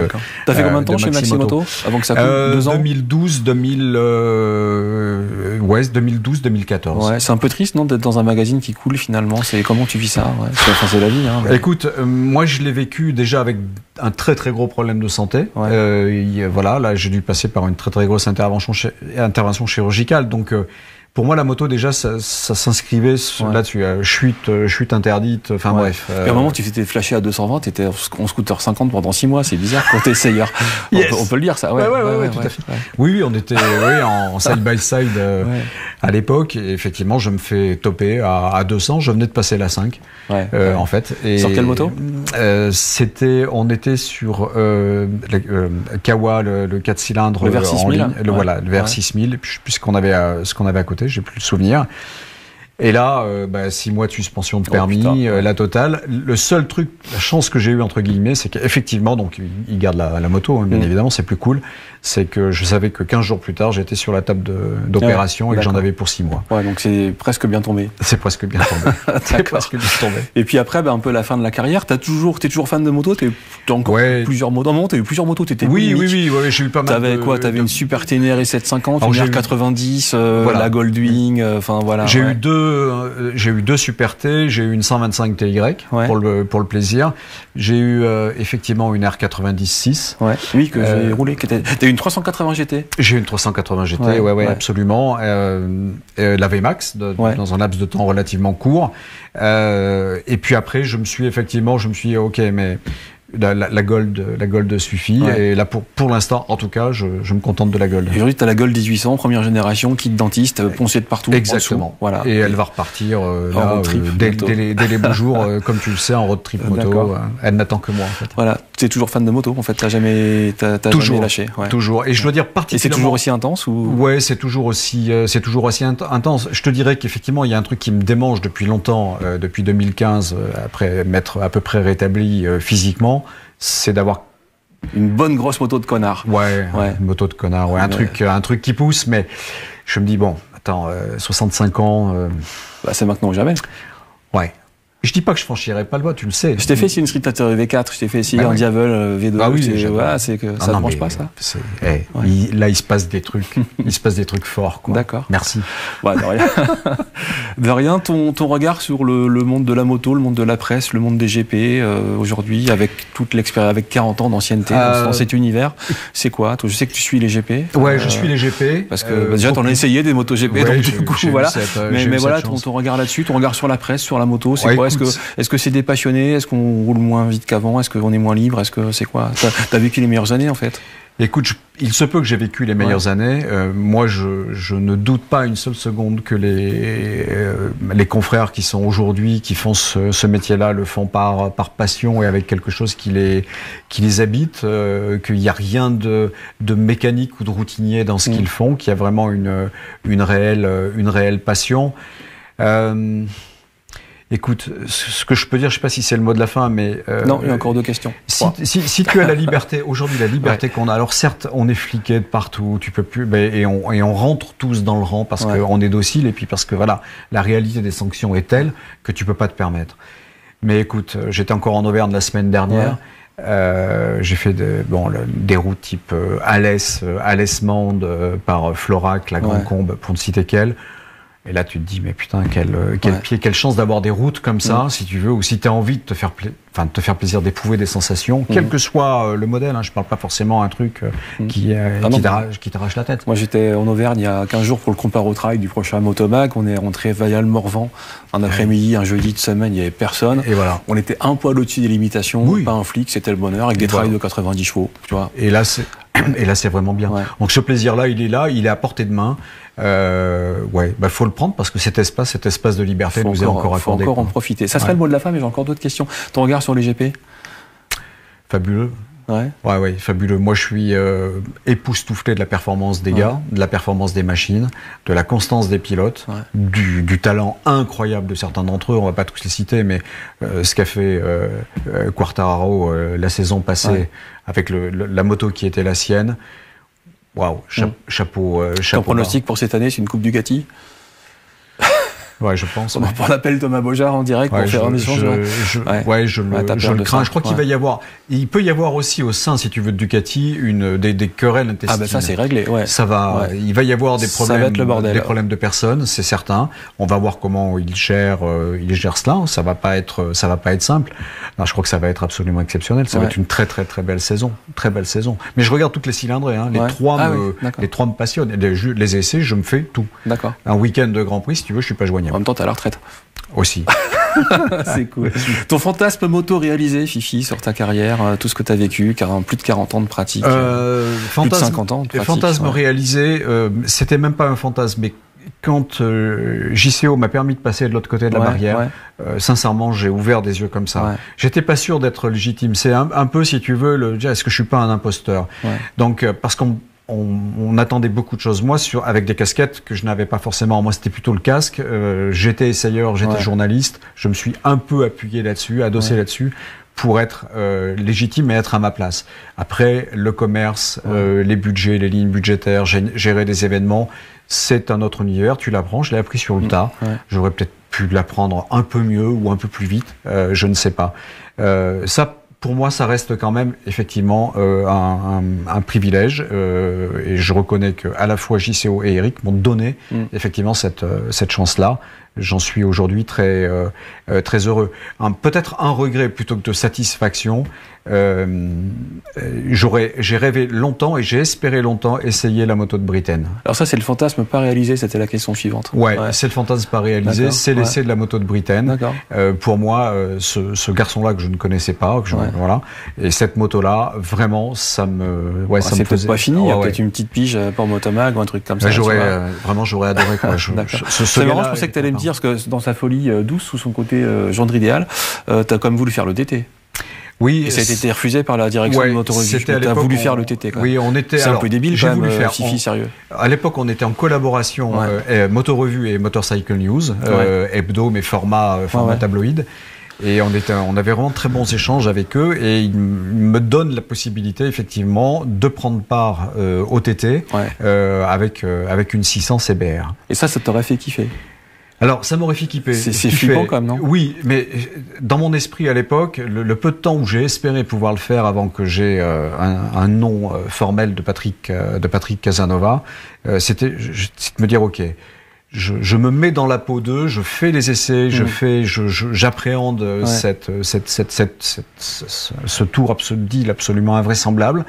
T'as fait combien de temps chez Maximoto avant que ça coûte 2 ans? 2012-2014. Ouais, c'est un peu triste, non, d'être dans un magazine qui coule finalement. C'est comment tu vis ça? C'est la vie. Hein, mais... Écoute, moi je l'ai vécu déjà avec un très très gros problème de santé. Voilà, là j'ai dû passer par une très très grosse intervention chirurgicale. Donc pour moi, la moto, déjà, ça s'inscrivait là-dessus. Chute interdite, enfin bref. Et à un moment, tu t'étais flashé à 220, t'étais en scooter 50 pendant 6 mois, c'est bizarre quand t'es essayeur. On peut le dire, ça. Ouais, tout à fait. Oui, on était en side-by-side à l'époque. Et effectivement, je me fais toper à 200. Je venais de passer la 5, en fait. Et sur quelle moto? On était sur Kawa, le 4 cylindres. Le VR6000. Voilà, le VR6000, puisqu'on avait ce qu'on avait à côté. J'ai plus le souvenir. Et là, 6 mois de suspension de permis, la totale. Le seul truc, la chance que j'ai eu entre guillemets, c'est qu'effectivement, donc il garde la moto, hein, bien évidemment, c'est plus cool. C'est que je savais que 15 jours plus tard, j'étais sur la table d'opération et que j'en avais pour 6 mois. Ouais, donc c'est presque bien tombé. C'est presque bien tombé. C'est presque bien tombé. Et puis après, un peu la fin de la carrière. T'es toujours fan de moto. T'as encore plusieurs motos. T'as eu plusieurs motos. T'étais oui, j'ai eu pas mal. T'avais quoi? T'avais une Super Ténère et 750, une R90, la Goldwing. Enfin voilà. J'ai eu deux Super T. J'ai eu une 125 TY pour le plaisir. J'ai eu effectivement une R90-6. Oui, que j'ai roulé. T'as eu une 380 GT? J'ai eu une 380 GT, ouais, absolument. La VMAX, dans un laps de temps relativement court. Et puis après, je me suis dit, ok, mais la Gold suffit. Et là, pour l'instant, en tout cas, je me contente de la Gold. Aujourd'hui, tu as la Gold 1800, première génération, kit dentiste, poncée de partout. Exactement. Voilà. Et elle va repartir dès les beaux jours, comme tu le sais, en road trip moto. Elle n'attend que moi, en fait. Voilà. Tu es toujours fan de moto, en fait. T'as jamais lâché. Toujours. Et je dois dire particulièrement. Et c'est toujours aussi intense ou? Ouais, c'est toujours aussi intense. Je te dirais qu'effectivement, il y a un truc qui me démange depuis longtemps, depuis 2015, après m'être à peu près rétabli physiquement. C'est d'avoir une bonne grosse moto de connard. Ouais. Une moto de connard. Ouais, un truc qui pousse, mais je me dis bon, attends, 65 ans. C'est maintenant ou jamais. Ouais. Je dis pas que je franchirais pas le pas, tu le sais. Je t'ai fait essayer une Street Fighter V4, je t'ai fait essayer un Diavel V2. Ah oui, c'est que ça ne mange pas ça. Là, il se passe des trucs, forts. D'accord. Merci. Ouais, de rien. De rien. Ton regard sur le monde de la moto, le monde de la presse, le monde des GP aujourd'hui, avec toute l'expérience, avec 40 ans d'ancienneté dans cet univers, c'est quoi? Je sais que tu suis les GP. Ouais, je suis les GP. Parce que déjà, t'en as essayé des motos GP, donc du coup, voilà. Mais voilà, ton regard là-dessus, ton regard sur la presse, sur la moto, c'est quoi? Est-ce que c'est des passionnés? Est-ce qu'on roule moins vite qu'avant? Est-ce qu'on est moins libre? Est-ce que c'est quoi? T'as vécu les meilleures années en fait? Écoute, il se peut que j'ai vécu les meilleures années. Moi, je ne doute pas une seule seconde que les confrères qui sont aujourd'hui, qui font ce métier-là, le font par passion et avec quelque chose qui les habite, qu'il n'y a rien de mécanique ou de routinier dans ce qu'ils font, qu'il y a vraiment une réelle passion. Écoute, ce que je peux dire, je sais pas si c'est le mot de la fin, mais... non, il y a encore 2 questions. Si tu as la liberté, aujourd'hui la liberté qu'on a, alors certes, on est fliqué de partout, tu peux plus, et on rentre tous dans le rang parce qu'on est docile et puis parce que voilà, la réalité des sanctions est telle que tu peux pas te permettre. Mais écoute, j'étais encore en Auvergne la semaine dernière, j'ai fait des routes type Alès-Mende par Florac, la Grande Combe, pour ne citer qu'elle. Et là, tu te dis, mais putain, quelle chance d'avoir des routes comme ça, si tu veux, ou si tu as envie de te faire plaisir, d'éprouver des sensations, quel que soit le modèle. Hein, je parle pas forcément un truc qui t'arrache la tête. Moi, j'étais en Auvergne il y a 15 jours pour le Comparo Trail du prochain Motomag. On est rentré Valal-Morvan un après-midi, un jeudi de semaine, il y avait personne. Et voilà. On était un poil au-dessus des limitations, pas un flic, c'était le bonheur, avec des trails de 90 chevaux. Tu vois. Et là, c'est vraiment bien. Donc ce plaisir-là, il est à portée de main. Faut le prendre parce que cet espace de liberté nous est encore accordé. Faut encore en profiter. Ça serait le mot de la fin, mais j'ai encore d'autres questions. Ton regard sur les GP ? Fabuleux. Ouais, fabuleux. Moi, je suis époustouflé de la performance des gars, de la performance des machines, de la constance des pilotes, du talent incroyable de certains d'entre eux. On va pas tous les citer, mais ce qu'a fait Quartararo la saison passée avec la moto qui était la sienne. Waouh, chapeau. Ton pronostic pour cette année, c'est une Coupe Ducati ? Ouais, je pense. On va appeler Thomas Bojard en direct pour faire un échange. Je le crains. Je crois il peut y avoir aussi au sein, si tu veux, de Ducati, des querelles intestines. Ah ben ça c'est réglé. Ça va. Il va y avoir des problèmes. Ça va être le bordel. Des problèmes de personnes, c'est certain. On va voir comment il gère cela. Ça va pas être simple. Non, je crois que ça va être absolument exceptionnel. Ça va être une très très très belle saison, très belle saison. Mais je regarde toutes les cylindrées. Hein. Les trois me passionnent. Les essais, je me fais tout. D'accord. Un week-end de Grand Prix, si tu veux, je suis pas joignable. En même temps, t'es à la retraite. Aussi. C'est cool. Ton fantasme moto réalisé, Fifi, sur ta carrière, tout ce que tu as vécu, plus de 40 ans de pratique, plus de 50 ans de pratique. Fantasme réalisé, c'était même pas un fantasme, mais quand JCO m'a permis de passer de l'autre côté de la barrière, sincèrement, j'ai ouvert des yeux comme ça. J'étais pas sûr d'être légitime. C'est un peu, si tu veux, est-ce que je suis pas un imposteur ? Donc, parce qu'on attendait beaucoup de choses. Moi, avec des casquettes que je n'avais pas forcément. Moi, c'était plutôt le casque. J'étais essayeur, j'étais journaliste. Je me suis un peu appuyé là-dessus, adossé là-dessus, pour être légitime et être à ma place. Après, le commerce, les budgets, les lignes budgétaires, gérer des événements, c'est un autre univers. Tu l'apprends. Je l'ai appris sur le tas. J'aurais peut-être pu l'apprendre un peu mieux ou un peu plus vite. Je ne sais pas. Ça, pour moi, ça reste quand même effectivement un privilège et je reconnais que à la fois JCO et Eric m'ont donné effectivement cette chance-là. J'en suis aujourd'hui très heureux. Peut-être un regret plutôt que de satisfaction. J'ai rêvé longtemps et j'ai espéré longtemps essayer la moto de Britten. Alors ça, c'est le fantasme pas réalisé, c'était la question suivante. C'est le fantasme pas réalisé, c'est l'essai de la moto de Britten. Pour moi, ce garçon-là que je ne connaissais pas, voilà, et cette moto-là, vraiment, ça me c'est peut-être pas fini, il y a peut-être une petite pige pour Motomag ou un truc comme ça. J'aurais adoré. C'est marrant, je pensais que tu allais me dire, parce que dans sa folie douce, sous son côté gendre idéal, tu as quand même voulu faire le DT. Oui, et ça a été refusé par la direction de Motorevue. Tu as voulu faire le TT. Oui, on était. C'est un peu débile, quand même, Fifi, sérieux. À l'époque, on était en collaboration Motorevue et Motorcycle News, hebdo, mais format tabloïd. Et on avait vraiment très bons échanges avec eux et ils me donnent la possibilité effectivement de prendre part au TT avec une 600 CBR. Et ça t'aurait fait kiffer? Alors, ça m'aurait fait kiffer. C'est flippant quand même, non? Oui, mais dans mon esprit à l'époque, le peu de temps où j'ai espéré pouvoir le faire avant que j'ai un nom formel de Patrick Casanova, c'était de me dire, ok, je me mets dans la peau d'eux, je fais les essais, j'appréhende ce tour absolument invraisemblable,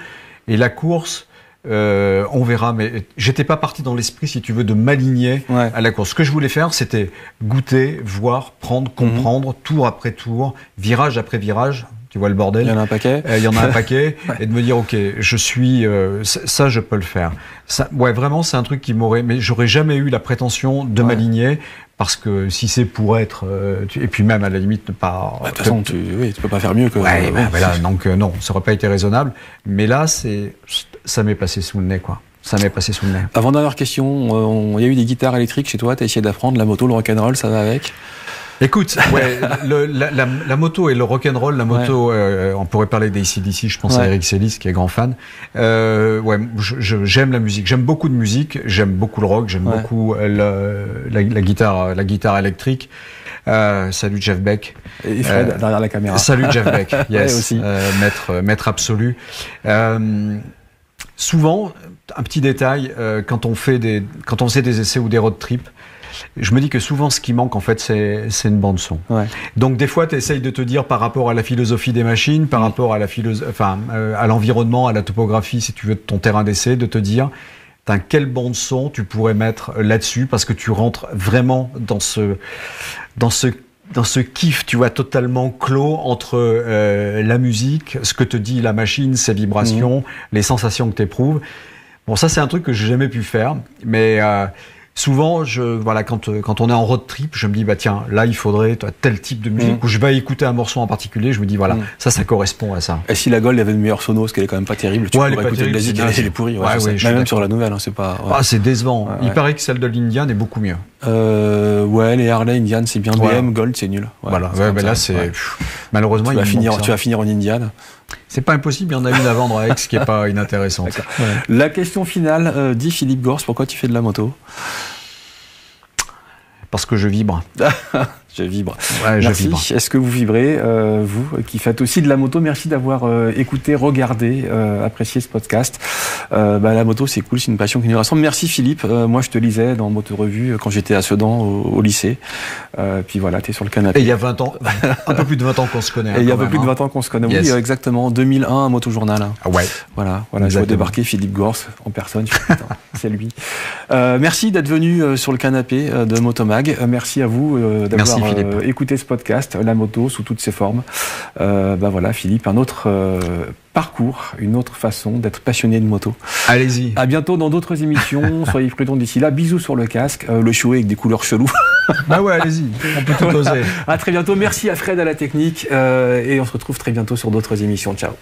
et la course. On verra, mais j'étais pas parti dans l'esprit, si tu veux, de m'aligner à la course. Ce que je voulais faire, c'était goûter, voir, prendre, comprendre, tour après tour, virage après virage. Tu vois le bordel? Il y en a un paquet. Il y en a un paquet. Et de me dire, ok, je suis, ça, je peux le faire. Ça, vraiment, c'est un truc qui m'aurait, mais j'aurais jamais eu la prétention de m'aligner. Parce que si c'est pour être, et puis même à la limite ne pas. De toute façon, tu peux pas faire mieux que. Voilà, donc non, ça aurait pas été raisonnable. Mais là, ça m'est passé sous le nez, quoi. Ça m'est passé sous le nez. Avant-dernière question, il y a eu des guitares électriques chez toi. T'as essayé d'apprendre la moto, le rock'n'roll, ça va avec? Écoute, ouais, la moto et le rock'n'roll, la moto, on pourrait parler d'AC/DC, je pense à Eric Sellis qui est grand fan. Ouais, j'aime la musique, j'aime beaucoup de musique, j'aime beaucoup le rock, j'aime beaucoup la guitare électrique. Salut Jeff Beck. Et Fred derrière la caméra. Salut Jeff Beck, yes, aussi. maître absolu. Souvent, un petit détail, quand on faisait des essais ou des road trips, je me dis que souvent ce qui manque en fait c'est une bande son. Donc des fois tu essayes de te dire par rapport à la philosophie des machines, par rapport à à l'environnement, à la topographie si tu veux de ton terrain d'essai, de te dire quelle bande son tu pourrais mettre là-dessus parce que tu rentres vraiment dans ce kiff, tu vois, totalement clos entre la musique, ce que te dit la machine, ses vibrations, les sensations que tu éprouves. Bon, ça c'est un truc que j'ai jamais pu faire, mais souvent, quand on est en road trip, je me dis, bah tiens, là, il faudrait tel type de musique où je vais écouter un morceau en particulier. Je me dis, voilà, ça correspond à ça. Et si la Gold avait le meilleur sono, ce qu'elle est quand même pas terrible, tu pourrais écouter de la zik, elle est pourrie. Même sur la nouvelle, hein, c'est pas. Ah, c'est décevant. Il paraît que celle de l'Indian est beaucoup mieux. Ouais, les Harley Indian, c'est bien. BM, Gold, c'est nul. Voilà. Mais là, c'est malheureusement, tu vas finir en Indian. C'est pas impossible, il y en a une à vendre à Aix qui est pas inintéressante. La question finale, dit Philippe Gors, pourquoi tu fais de la moto? Parce que je vibre. Je vibre. Ouais, merci. Je vibre. Est-ce que vous vibrez, vous qui faites aussi de la moto? Merci d'avoir écouté, regardé, apprécié ce podcast. La moto, c'est cool, c'est une passion qui nous rassemble. Merci Philippe. Moi, je te lisais dans Moto Revue quand j'étais à Sedan au lycée. Puis voilà, t'es sur le canapé. Et il y a 20 ans, un peu plus de 20 ans qu'on se connaît. Et il y a un peu plus de 20 ans qu'on se connaît. Yes. Oui, exactement. 2001, Moto Journal. Ah ouais. Voilà. Je vois débarquer Philippe Gors en personne. C'est lui. Merci d'être venu sur le canapé de Motomag. Merci à vous d'avoir écouté ce podcast, la moto sous toutes ses formes. Voilà, Philippe, un autre parcours, une autre façon d'être passionné de moto. Allez-y. À bientôt dans d'autres émissions. Soyez prudents d'ici là. Bisous sur le casque. Le show avec des couleurs cheloues. Ah ouais, allez-y. On peut tout oser. À très bientôt. Merci à Fred à la technique. Et on se retrouve très bientôt sur d'autres émissions. Ciao.